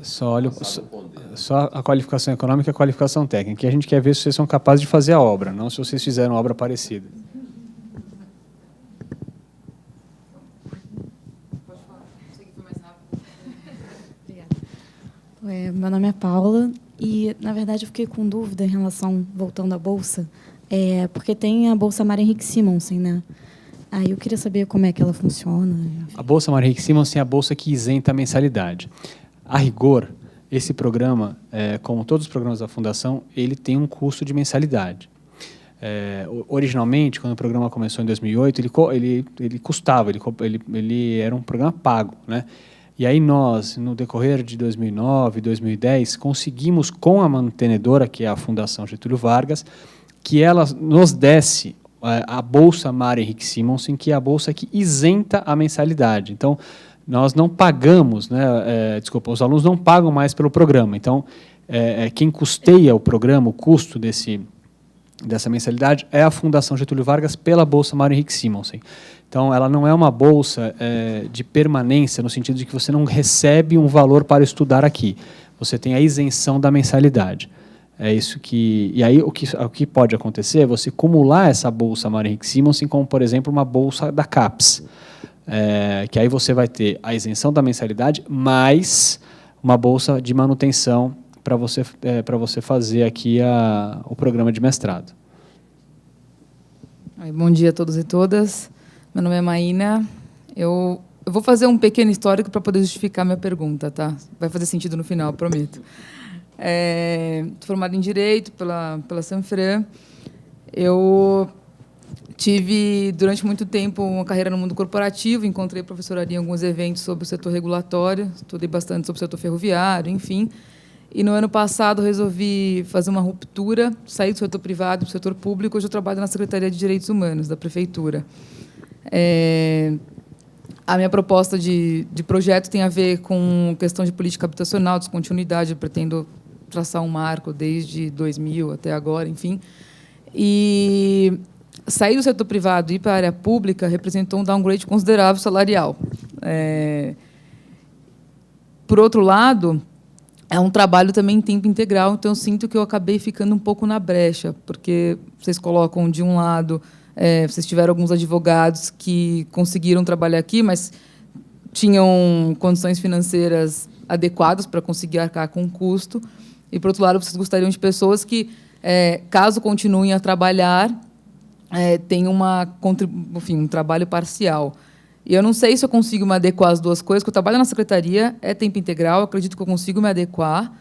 Só a qualificação econômica e a qualificação técnica. E a gente quer ver se vocês são capazes de fazer a obra, não se vocês fizeram obra parecida. Meu nome é Paula e, na verdade, eu fiquei com dúvida em relação, voltando à Bolsa, porque tem a Bolsa Mário Henrique Simonsen, né? Aí eu queria saber como é que ela funciona. A Bolsa Mário Henrique Simonsen é a bolsa que isenta a mensalidade. A rigor, esse programa, como todos os programas da Fundação, ele tem um custo de mensalidade. Originalmente, quando o programa começou em 2008, ele custava, ele era um programa pago, né? E aí nós, no decorrer de 2009, 2010, conseguimos com a mantenedora, que é a Fundação Getúlio Vargas, que ela nos desse a Bolsa Mário Henrique Simonsen, que é a bolsa que isenta a mensalidade. Então, nós não pagamos, né, os alunos não pagam mais pelo programa. Então, quem custeia o programa, o custo dessa mensalidade, é a Fundação Getúlio Vargas pela Bolsa Mário Henrique Simonsen. Então, ela não é uma bolsa de permanência, no sentido de que você não recebe um valor para estudar aqui. Você tem a isenção da mensalidade. É isso que... E aí, o que pode acontecer é você cumular essa Bolsa Mário Henrique Simonsen com, por exemplo, uma bolsa da CAPES. Que aí você vai ter a isenção da mensalidade, mais uma bolsa de manutenção para você fazer aqui o programa de mestrado. Bom dia a todos e todas. Meu nome é Maína. Eu vou fazer um pequeno histórico para poder justificar minha pergunta, tá? Vai fazer sentido no final, prometo. Estou formada em Direito pela Sanfran. Eu tive, durante muito tempo, uma carreira no mundo corporativo, encontrei professoraria em alguns eventos sobre o setor regulatório, estudei bastante sobre o setor ferroviário, enfim. E, no ano passado, resolvi fazer uma ruptura, sair do setor privado para o setor público. Hoje eu trabalho na Secretaria de Direitos Humanos da Prefeitura. A minha proposta de projeto tem a ver com questão de política habitacional, descontinuidade. Eu pretendo traçar um marco desde 2000 até agora, enfim. E sair do setor privado e ir para a área pública representou um downgrade considerável salarial. Por outro lado, é um trabalho também em tempo integral, então eu sinto que eu acabei ficando um pouco na brecha, porque vocês colocam, de um lado, vocês tiveram alguns advogados que conseguiram trabalhar aqui, mas tinham condições financeiras adequadas para conseguir arcar com o custo, e, por outro lado, vocês gostariam de pessoas que, caso continuem a trabalhar, tenham um trabalho parcial. E eu não sei se eu consigo me adequar às duas coisas, porque eu trabalho na secretaria, é tempo integral, acredito que eu consigo me adequar.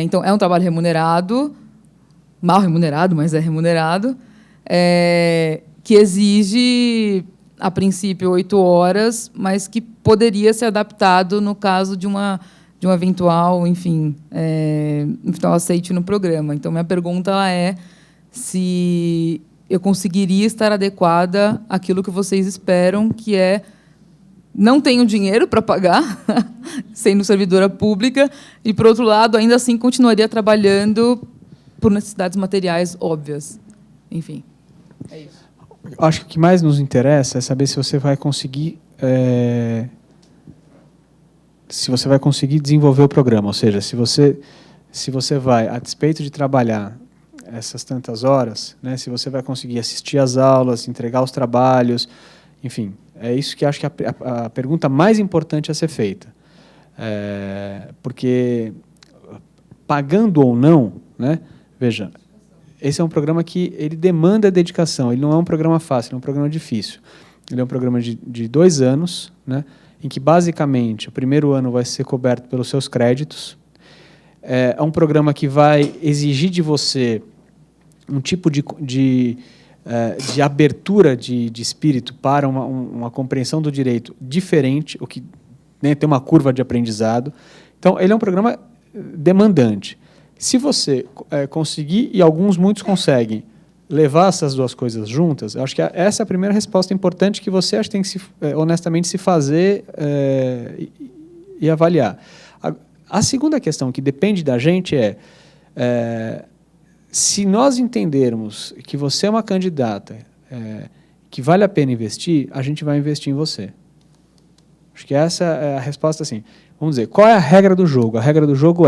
Então, é um trabalho remunerado, mal remunerado, mas é remunerado, que exige, a princípio, 8 horas, mas que poderia ser adaptado no caso de um eventual, enfim, aceite no programa. Então, minha pergunta é se eu conseguiria estar adequada àquilo que vocês esperam, que é não tenho dinheiro para pagar, sendo servidora pública, e, por outro lado, ainda assim continuaria trabalhando por necessidades materiais óbvias. Enfim, é isso. Acho que o que mais nos interessa é saber se você vai conseguir desenvolver o programa, ou seja, se você vai, a despeito de trabalhar essas tantas horas, né, se você vai conseguir assistir às aulas, entregar os trabalhos, enfim, é isso que acho que a pergunta mais importante a ser feita. Porque, pagando ou não, né, veja, esse é um programa que ele demanda dedicação, ele não é um programa fácil, ele é um programa difícil. Ele é um programa de 2 anos, né, em que, basicamente, o primeiro ano vai ser coberto pelos seus créditos. É um programa que vai exigir de você um tipo de abertura de espírito para uma compreensão do direito diferente, o que, né, tem uma curva de aprendizado. Então, ele é um programa demandante. Se você conseguir, e muitos conseguem, levar essas duas coisas juntas, eu acho que essa é a primeira resposta importante que você acha que tem que honestamente se fazer e avaliar. A segunda questão que depende da gente se nós entendermos que você é uma candidata que vale a pena investir, a gente vai investir em você. Acho que essa é a resposta. Assim, vamos dizer, qual é a regra do jogo? A regra do jogo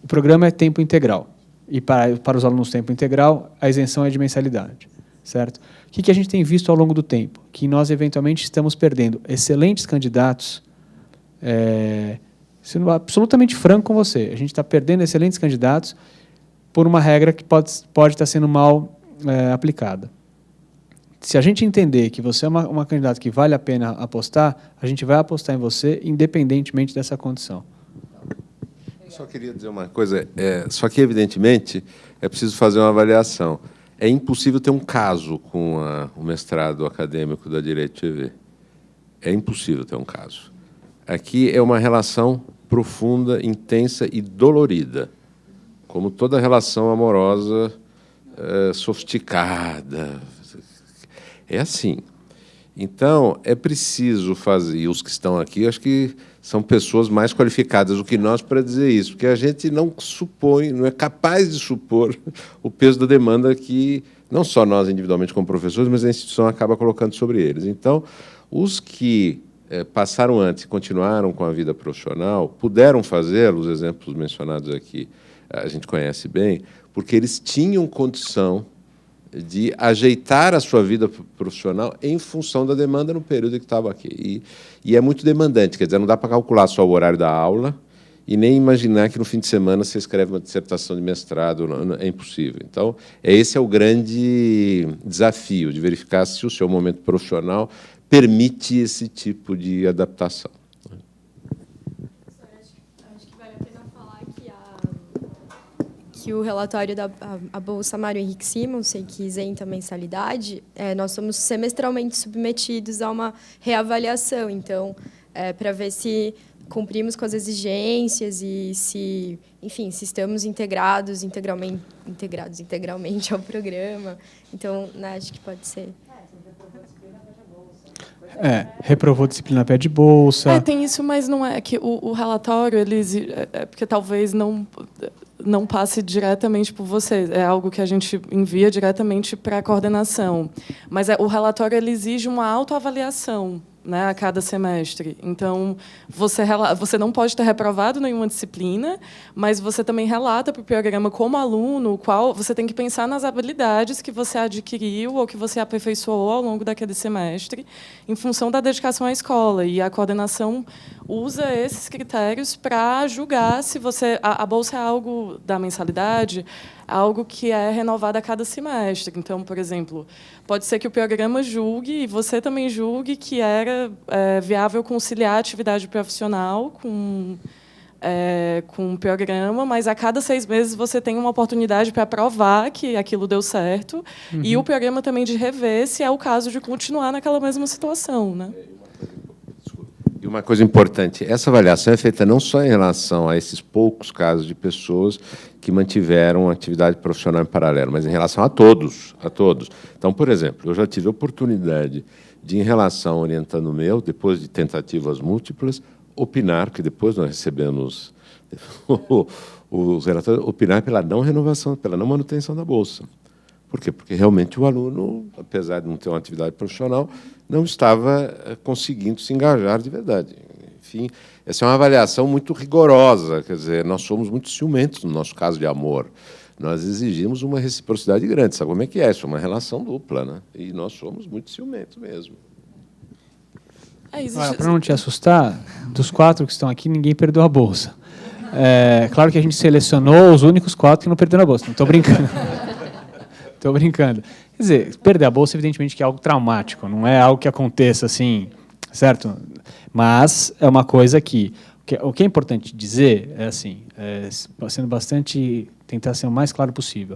o programa é tempo integral. E para os alunos tempo integral, a isenção é de mensalidade. Certo? O que a gente tem visto ao longo do tempo? Que nós, eventualmente, estamos perdendo excelentes candidatos. Sendo absolutamente franco com você, a gente está perdendo excelentes candidatos por uma regra que pode estar sendo mal aplicada. Se a gente entender que você é uma candidata que vale a pena apostar, a gente vai apostar em você, independentemente dessa condição. Só queria dizer uma coisa, só que, evidentemente, é preciso fazer uma avaliação. É impossível ter um caso com o mestrado acadêmico da Direito TV. É impossível ter um caso. Aqui é uma relação profunda, intensa e dolorida, como toda relação amorosa sofisticada. É assim. Então, é preciso fazer, e os que estão aqui, acho que são pessoas mais qualificadas do que nós para dizer isso, porque a gente não supõe, não é capaz de supor o peso da demanda que não só nós individualmente como professores, mas a instituição acaba colocando sobre eles. Então, os que passaram antes e continuaram com a vida profissional, puderam fazê-lo, os exemplos mencionados aqui, a gente conhece bem, porque eles tinham condição de ajeitar a sua vida profissional em função da demanda no período que estava aqui. E é muito demandante, quer dizer, não dá para calcular só o horário da aula e nem imaginar que no fim de semana você escreve uma dissertação de mestrado, é impossível. Então, esse é o grande desafio, de verificar se o seu momento profissional permite esse tipo de adaptação. Acho que vale a pena falar que o relatório da Bolsa Mário Henrique Simonsen, que isenta a mensalidade, nós somos semestralmente submetidos a uma reavaliação. Então, para ver se cumprimos com as exigências e se, enfim, se estamos integrados integralmente ao programa. Então, né, acho que pode ser. Reprovou disciplina, pede bolsa. Tem isso, mas não é que o relatório, porque talvez não passe diretamente por vocês. É algo que a gente envia diretamente para a coordenação. Mas o relatório ele exige uma autoavaliação, né, a cada semestre. Então, você não pode ter reprovado nenhuma disciplina, mas você também relata para o programa como aluno qual você tem que pensar nas habilidades que você adquiriu ou que você aperfeiçoou ao longo daquele semestre, em função da dedicação à escola. E a coordenação usa esses critérios para julgar se a bolsa é algo da mensalidade, algo que é renovado a cada semestre. Então, por exemplo, pode ser que o programa julgue, e você também julgue, que era viável conciliar a atividade profissional com o programa, mas a cada 6 meses você tem uma oportunidade para provar que aquilo deu certo, e o programa também de rever se é o caso de continuar naquela mesma situação, né? E uma coisa importante, essa avaliação é feita não só em relação a esses poucos casos de pessoas que mantiveram atividade profissional em paralelo, mas em relação a todos, Então, por exemplo, eu já tive a oportunidade de, em relação ao orientando meu, depois de tentativas múltiplas, opinar, porque depois nós recebemos os relatórios, opinar pela não renovação, pela não manutenção da bolsa. Por quê? Porque realmente o aluno, apesar de não ter uma atividade profissional, não estava conseguindo se engajar de verdade. Enfim, essa é uma avaliação muito rigorosa, quer dizer, nós somos muito ciumentos no nosso caso de amor. nós exigimos uma reciprocidade grande. Sabe como é que é? Isso é uma relação dupla, né? E nós somos muito ciumentos mesmo. Para não te assustar, dos 4 que estão aqui, ninguém perdeu a bolsa. Claro que a gente selecionou os únicos 4 que não perderam a bolsa. Não estou brincando. Estou brincando. Quer dizer, perder a bolsa, evidentemente, que é algo traumático. Não é algo que aconteça assim, certo? Mas é uma coisa que... O que é importante dizer é assim, sendo bastante... Tentar ser o mais claro possível.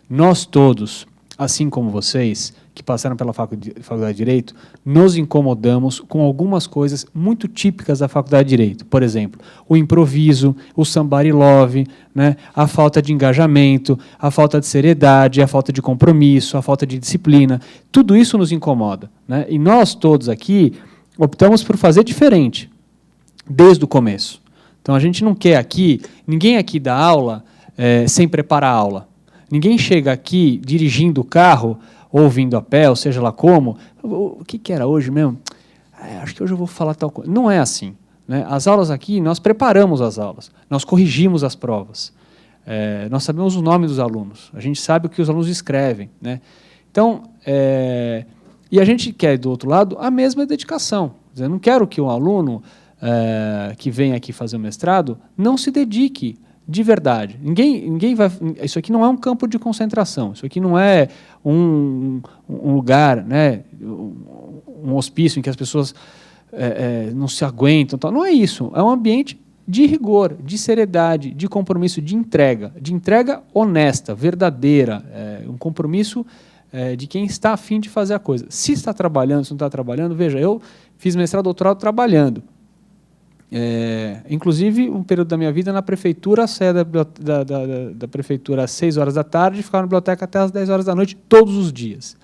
Nós todos, assim como vocês, que passaram pela Faculdade de Direito, nos incomodamos com algumas coisas muito típicas da Faculdade de Direito. Por exemplo, o improviso, o somebody love, né, a falta de engajamento, a falta de seriedade, a falta de compromisso, a falta de disciplina. Tudo isso nos incomoda, né? E nós todos aqui optamos por fazer diferente, desde o começo. Então, a gente não quer aqui... Ninguém aqui dá aula sem preparar a aula. Ninguém chega aqui dirigindo o carro, ou vindo a pé, ou seja lá como, o que era hoje mesmo? Acho que hoje eu vou falar tal coisa. Não é assim, né? As aulas aqui, nós preparamos as aulas, nós corrigimos as provas, nós sabemos o nome dos alunos, a gente sabe o que os alunos escrevem, né? Então, e a gente quer, do outro lado, a mesma dedicação. Quer dizer, eu não quero que um aluno que vem aqui fazer o mestrado não se dedique de verdade. Ninguém vai... Isso aqui não é um campo de concentração. Isso aqui não é um lugar, né, um hospício em que as pessoas não se aguentam. Tal. Não é isso. É um ambiente de rigor, de seriedade, de compromisso, de entrega honesta, verdadeira, um compromisso de quem está a fim de fazer a coisa. Se está trabalhando, se não está trabalhando, veja, eu fiz mestrado, doutorado trabalhando. Inclusive, um período da minha vida na prefeitura, saía da prefeitura às 6 horas da tarde e ficava na biblioteca até às 10 horas da noite, todos os dias.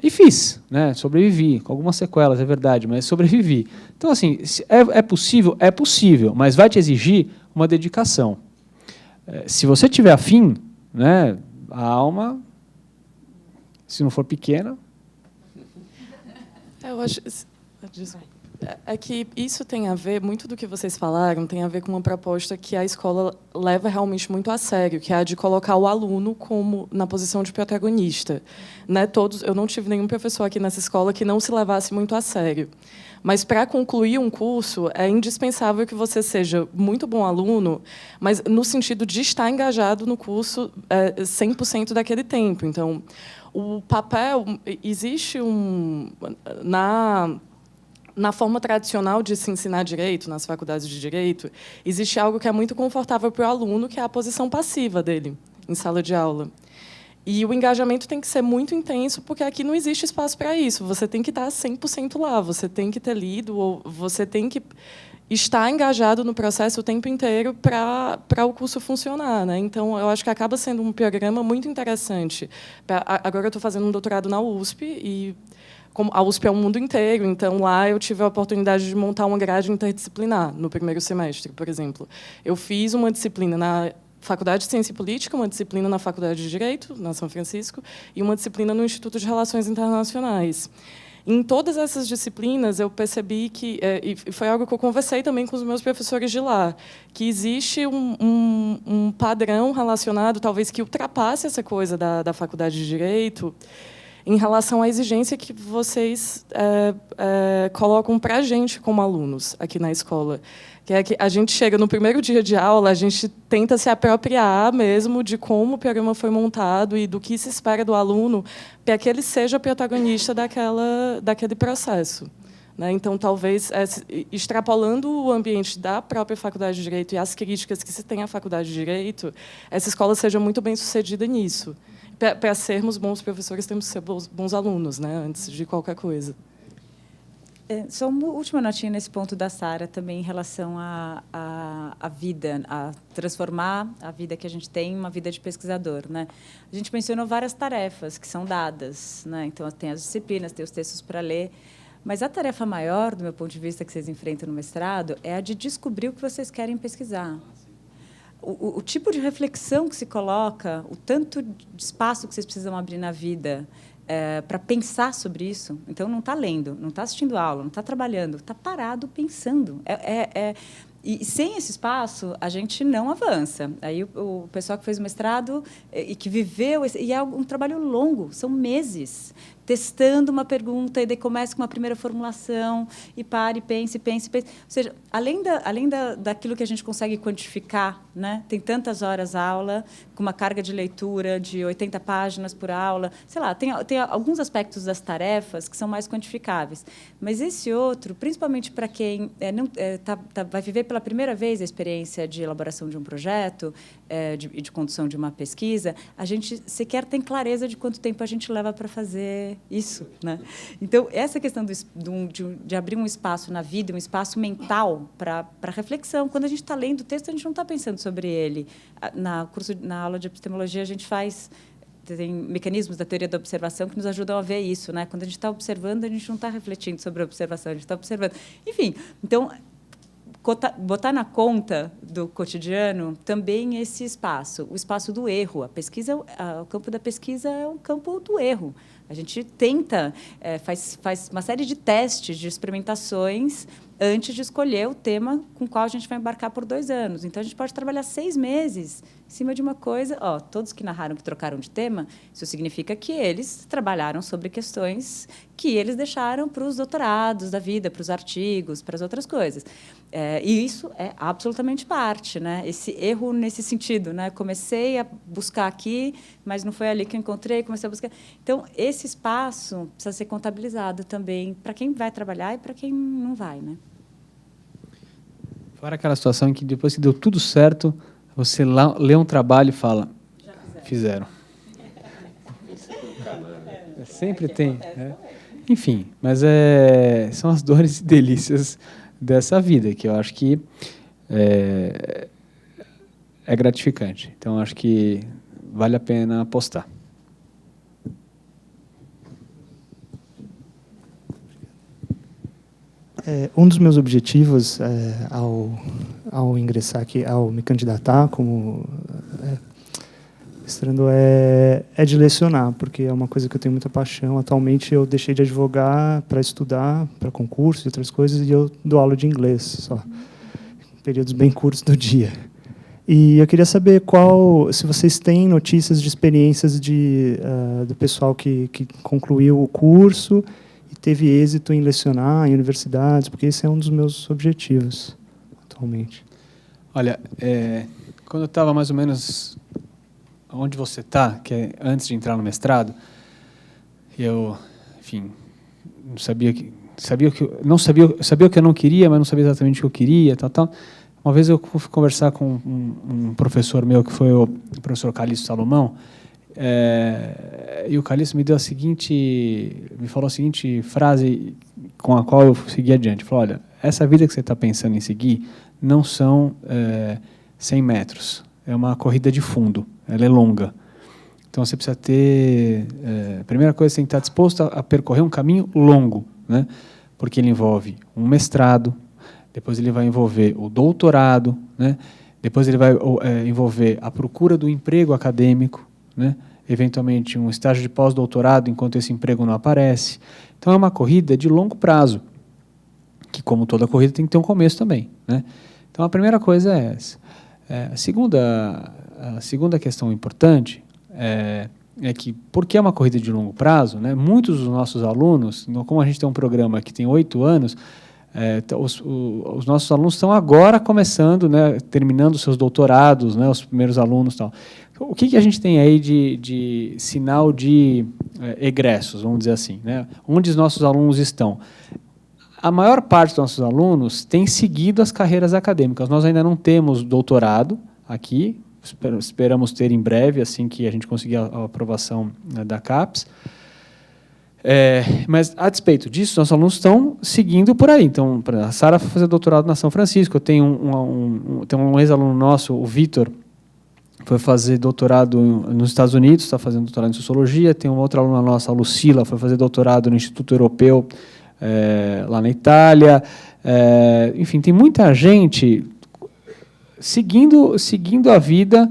E fiz, né? Sobrevivi, com algumas sequelas, é verdade, mas sobrevivi. Então, assim, é possível? É possível, mas vai te exigir uma dedicação. Se você tiver afim, né, a alma, se não for pequena... Eu acho... É que isso tem a ver, muito do que vocês falaram, tem a ver com uma proposta que a escola leva realmente muito a sério, que é a de colocar o aluno como na posição de protagonista. Né? Eu não tive nenhum professor aqui nessa escola que não se levasse muito a sério. Mas, para concluir um curso, é indispensável que você seja muito bom aluno, mas no sentido de estar engajado no curso 100% daquele tempo. Então, o papel... Existe Na forma tradicional de se ensinar direito, nas faculdades de direito, existe algo que é muito confortável para o aluno, que é a posição passiva dele em sala de aula. E o engajamento tem que ser muito intenso, porque aqui não existe espaço para isso. Você tem que estar 100% lá, você tem que ter lido, ou você tem que estar engajado no processo o tempo inteiro para o curso funcionar, né? Então, eu acho que acaba sendo um programa muito interessante. Agora eu estou fazendo um doutorado na USP, e como a USP é o mundo inteiro, então lá eu tive a oportunidade de montar uma grade interdisciplinar no primeiro semestre, por exemplo. Eu fiz uma disciplina na Faculdade de Ciência e Política, uma disciplina na Faculdade de Direito, na São Francisco, e uma disciplina no Instituto de Relações Internacionais. Em todas essas disciplinas, eu percebi que, e foi algo que eu conversei também com os meus professores de lá, que existe um padrão relacionado, talvez, que ultrapasse essa coisa da Faculdade de Direito, em relação à exigência que vocês colocam para a gente como alunos aqui na escola. Que é que a gente chega no primeiro dia de aula, a gente tenta se apropriar mesmo de como o programa foi montado e do que se espera do aluno para que ele seja protagonista daquele processo. Né? Então, talvez, extrapolando o ambiente da própria Faculdade de Direito e as críticas que se tem à Faculdade de Direito, essa escola seja muito bem-sucedida nisso. Para sermos bons professores, temos que ser bons alunos, né? Antes de qualquer coisa. Só uma última notinha nesse ponto da Sara, também em relação à vida, a transformar a vida que a gente tem em uma vida de pesquisador. Né? A gente mencionou várias tarefas que são dadas. Né? Então, tem as disciplinas, tem os textos para ler. Mas a tarefa maior, do meu ponto de vista, que vocês enfrentam no mestrado, é a de descobrir o que vocês querem pesquisar. O tipo de reflexão que se coloca, o tanto de espaço que vocês precisam abrir na vida para pensar sobre isso. Então, não está lendo, não está assistindo aula, não está trabalhando, está parado pensando. E sem esse espaço, a gente não avança. Aí o pessoal que fez o mestrado e que viveu... E é um trabalho longo, são meses, testando uma pergunta, e daí começa com uma primeira formulação, e para, e pense. Ou seja, além daquilo que a gente consegue quantificar, né? Tem tantas horas aula, com uma carga de leitura de 80 páginas por aula, sei lá, tem alguns aspectos das tarefas que são mais quantificáveis. Mas esse outro, principalmente para quem vai viver pela primeira vez a experiência de elaboração de um projeto, de condução de uma pesquisa, a gente sequer tem clareza de quanto tempo a gente leva para fazer isso, né? Então, essa questão de abrir um espaço na vida, um espaço mental para reflexão. Quando a gente está lendo o texto, a gente não está pensando sobre ele. Na aula de epistemologia, a gente tem mecanismos da teoria da observação que nos ajudam a ver isso, né? Quando a gente está observando, a gente não está refletindo sobre a observação, a gente está observando. Enfim, então, botar na conta do cotidiano também esse espaço, o espaço do erro. O campo da pesquisa é o campo do erro. A gente tenta, faz uma série de testes, de experimentações, antes de escolher o tema com o qual a gente vai embarcar por 2 anos. Então, a gente pode trabalhar 6 meses em cima de uma coisa. Todos que narraram que trocaram de tema, isso significa que eles trabalharam sobre questões que eles deixaram para os doutorados da vida, para os artigos, para as outras coisas. E isso é absolutamente parte, né? Esse erro nesse sentido, né? Comecei a buscar aqui, mas não foi ali que eu encontrei, comecei a buscar. Então, esse espaço precisa ser contabilizado também para quem vai trabalhar e para quem não vai, né? Fora aquela situação em que depois que deu tudo certo, você lê um trabalho e fala, fizeram. Sempre tem. Enfim, mas são as dores e delícias dessa vida, que eu acho que é gratificante. Então, acho que vale a pena apostar. Um dos meus objetivos ao ingressar aqui, ao me candidatar como mestrando, é de lecionar, porque é uma coisa que eu tenho muita paixão. Atualmente, eu deixei de advogar para estudar, para concurso e outras coisas, e eu dou aula de inglês só, em períodos bem curtos do dia. E eu queria saber se vocês têm notícias de experiências do pessoal que concluiu o curso e teve êxito em lecionar em universidades, porque esse é um dos meus objetivos atualmente. Olha, quando eu estava mais ou menos onde você está, que é antes de entrar no mestrado, eu, enfim, sabia o que eu não queria, mas não sabia exatamente o que eu queria, tal. Uma vez eu fui conversar com um professor meu, que foi o professor Calixto Salomão, e o Calixto me falou a seguinte frase com a qual eu segui adiante. Ele falou, olha, essa vida que você está pensando em seguir não são 100 metros, é uma corrida de fundo, ela é longa. Então, você precisa ter... a primeira coisa, você tem que estar disposto a percorrer um caminho longo, né? Porque ele envolve um mestrado, depois ele vai envolver o doutorado, né? Depois ele vai envolver a procura do emprego acadêmico, né? Eventualmente um estágio de pós-doutorado enquanto esse emprego não aparece. Então, é uma corrida de longo prazo, que, como toda corrida, tem que ter um começo também, né? Então, a primeira coisa é essa. A segunda questão importante é que, porque é uma corrida de longo prazo, né, muitos dos nossos alunos, como a gente tem um programa que tem 8 anos, os nossos alunos estão agora começando, né, terminando seus doutorados, né, os primeiros alunos e tal. O que a gente tem aí de sinal de egressos, vamos dizer assim, né? Onde os nossos alunos estão? A maior parte dos nossos alunos tem seguido as carreiras acadêmicas. Nós ainda não temos doutorado aqui, esperamos ter em breve, assim que a gente conseguir a aprovação, né, da CAPES. Mas, a despeito disso, nossos alunos estão seguindo por aí. Então, a Sara foi fazer doutorado na São Francisco. Eu tenho um ex-aluno nosso, o Vitor, foi fazer doutorado nos Estados Unidos, está fazendo doutorado em Sociologia. Tem uma outra aluna nossa, a Lucila, foi fazer doutorado no Instituto Europeu, lá na Itália. Enfim, tem muita gente seguindo a vida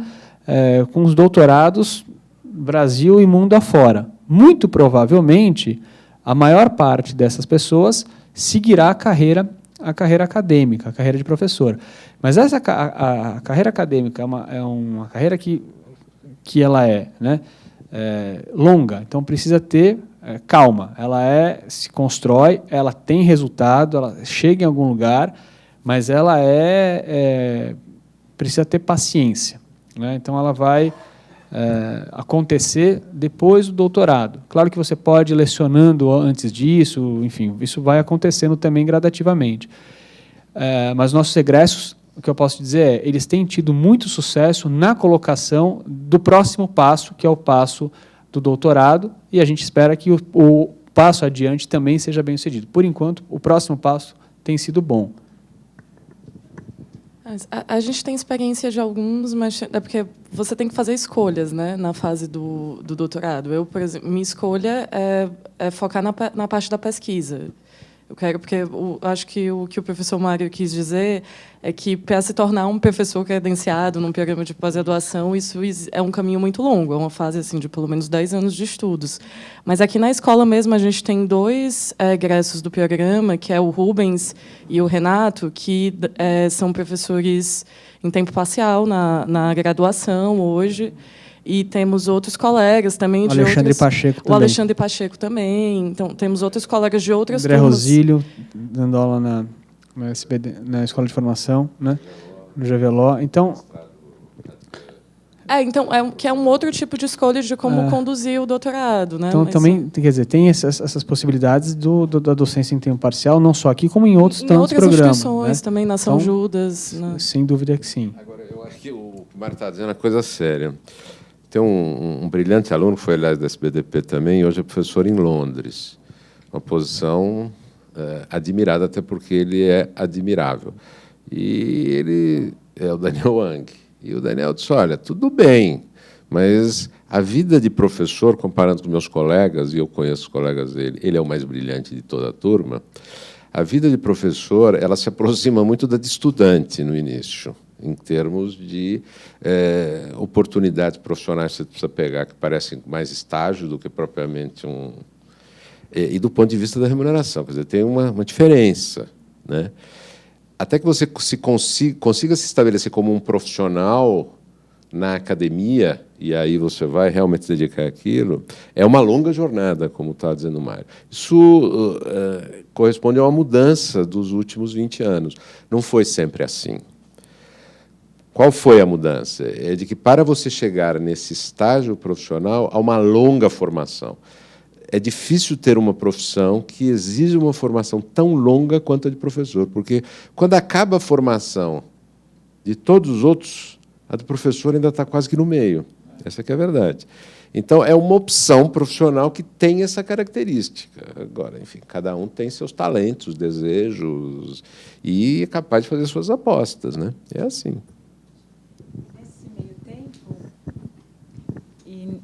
com os doutorados Brasil e mundo afora. Muito provavelmente, a maior parte dessas pessoas seguirá a carreira a carreira acadêmica, a carreira de professor. Mas essa a carreira acadêmica é uma carreira que ela né, longa, então precisa ter calma. Ela se constrói, ela tem resultado, ela chega em algum lugar, mas ela precisa ter paciência, né? Então ela vai acontecer depois do doutorado. Claro que você pode ir lecionando antes disso, enfim, isso vai acontecendo também gradativamente. Mas nossos egressos, o que eu posso dizer eles têm tido muito sucesso na colocação do próximo passo, que é o passo do doutorado, e a gente espera que o passo adiante também seja bem sucedido. Por enquanto, o próximo passo tem sido bom. A gente tem experiência de alguns, mas é porque você tem que fazer escolhas, né, na fase do doutorado. Eu, por exemplo, minha escolha é focar na parte da pesquisa. Eu quero, porque acho que o professor Mário quis dizer é que, para se tornar um professor credenciado num programa de pós-graduação, isso é um caminho muito longo, é uma fase assim, de pelo menos 10 anos de estudos. Mas aqui na escola mesmo, a gente tem 2 egressos do programa, que é o Rubens e o Renato, que são professores em tempo parcial na graduação hoje. E temos outros colegas também de Alexandre Pacheco também. O Alexandre Pacheco também. Então, temos outros colegas de outras André turmas. Rosílio, dando aula na SBD, na Escola de Formação, né? No GVLO. Então, então que é um outro tipo de escolha de como conduzir o doutorado, né? Então, também, quer dizer, tem essas possibilidades da docência em tempo parcial, não só aqui, como em outros tantos programas. Em outras instituições, né? Também, na São então, Judas. Né? Sem dúvida que sim. Agora, eu acho que o que o Mário está dizendo é coisa séria. Tem um brilhante aluno, que foi, aliás, da SBDP também, e hoje é professor em Londres. Uma posição admirada, até porque ele é admirável. E ele é o Daniel Wang. E o Daniel disse, olha, tudo bem, mas a vida de professor, comparando com meus colegas, e eu conheço os colegas dele, ele é o mais brilhante de toda a turma, a vida de professor ela se aproxima muito da de estudante no início, em termos de oportunidades profissionais que você precisa pegar, que parecem mais estágio do que propriamente e do ponto de vista da remuneração, quer dizer, tem uma diferença, né? Até que você consiga se estabelecer como um profissional na academia, e aí você vai realmente se dedicar àquilo, é uma longa jornada, como está dizendo o Mário. Isso corresponde a uma mudança dos últimos 20 anos. Não foi sempre assim. Qual foi a mudança? É de que, para você chegar nesse estágio profissional, há uma longa formação. É difícil ter uma profissão que exige uma formação tão longa quanto a de professor, porque, quando acaba a formação de todos os outros, a do professor ainda está quase que no meio. Essa que é a verdade. Então, é uma opção profissional que tem essa característica. Agora, enfim, cada um tem seus talentos, desejos, e é capaz de fazer suas apostas, né? É assim.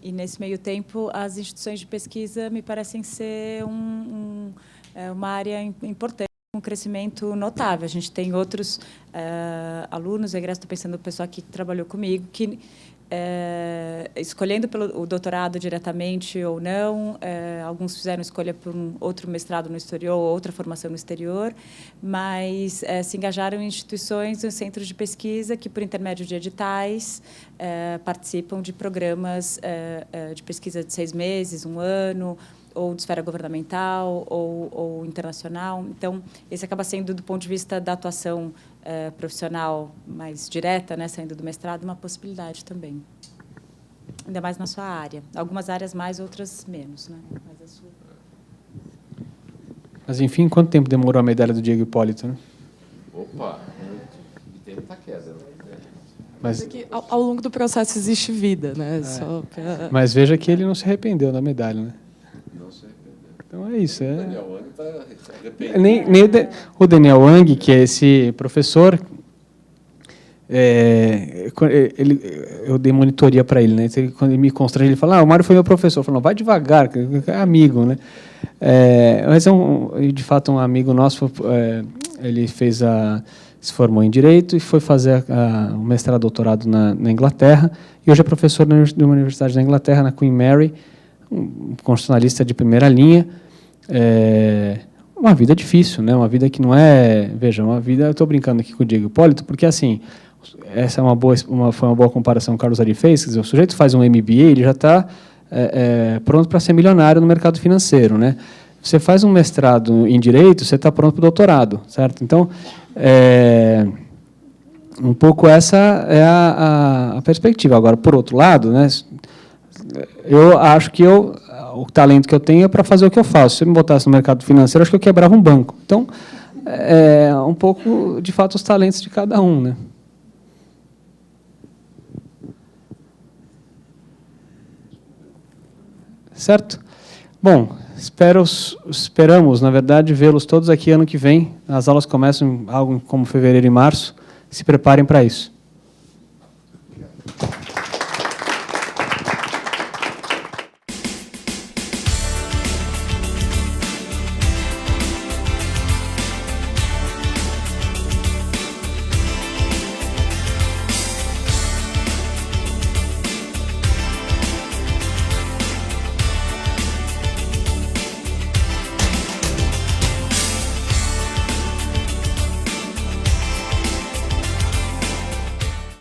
E, nesse meio tempo, as instituições de pesquisa me parecem ser uma área importante, um crescimento notável. A gente tem outros alunos, estou pensando no pessoal que trabalhou comigo, que, escolhendo pelo doutorado diretamente ou não, alguns fizeram escolha por um outro mestrado no exterior ou outra formação no exterior, mas se engajaram em instituições, em centros de pesquisa que, por intermédio de editais, participam de programas de pesquisa de 6 meses, 1 ano, ou de esfera governamental ou internacional. Então, esse acaba sendo, do ponto de vista da atuação profissional mais direta, né, saindo do mestrado, uma possibilidade também. Ainda mais na sua área. Algumas áreas mais, outras menos, né? Mas, a sua... Mas, enfim, quanto tempo demorou a medalha do Diego Hipólito, né? Opa! E tem muita queda, né? Mas que, ao longo do processo, existe vida, né? Só pra... Mas veja que ele não se arrependeu da medalha, né? Não se arrependeu. Então é isso. O Daniel Wang está arrependido. Nem o Daniel Wang, que é esse professor, eu dei monitoria para ele, né? Quando ele me constrange, ele fala: o Mário foi meu professor. Eu falo: não, vai devagar, é amigo, né? Mas de fato, um amigo nosso, ele se formou em Direito e foi fazer o mestrado, doutorado na Inglaterra, e hoje é professor de uma universidade na Inglaterra, na Queen Mary, um constitucionalista de primeira linha, uma vida difícil, né? Uma vida que não é... Veja, uma vida... Eu estou brincando aqui com o Diego Hipólito, porque, assim, essa é foi uma boa comparação que o Carlos Ari fez. Quer dizer, o sujeito faz um MBA, ele já está pronto para ser milionário no mercado financeiro, né? Você faz um mestrado em Direito, você está pronto para o doutorado, certo? Então, um pouco essa é a perspectiva. Agora, por outro lado, né, eu acho que o talento que eu tenho é para fazer o que eu faço. Se eu me botasse no mercado financeiro, acho que eu quebrava um banco. Então, é um pouco, de fato, os talentos de cada um, né? Certo? Bom, esperamos, na verdade, vê-los todos aqui ano que vem. As aulas começam algo como fevereiro e março. Se preparem para isso.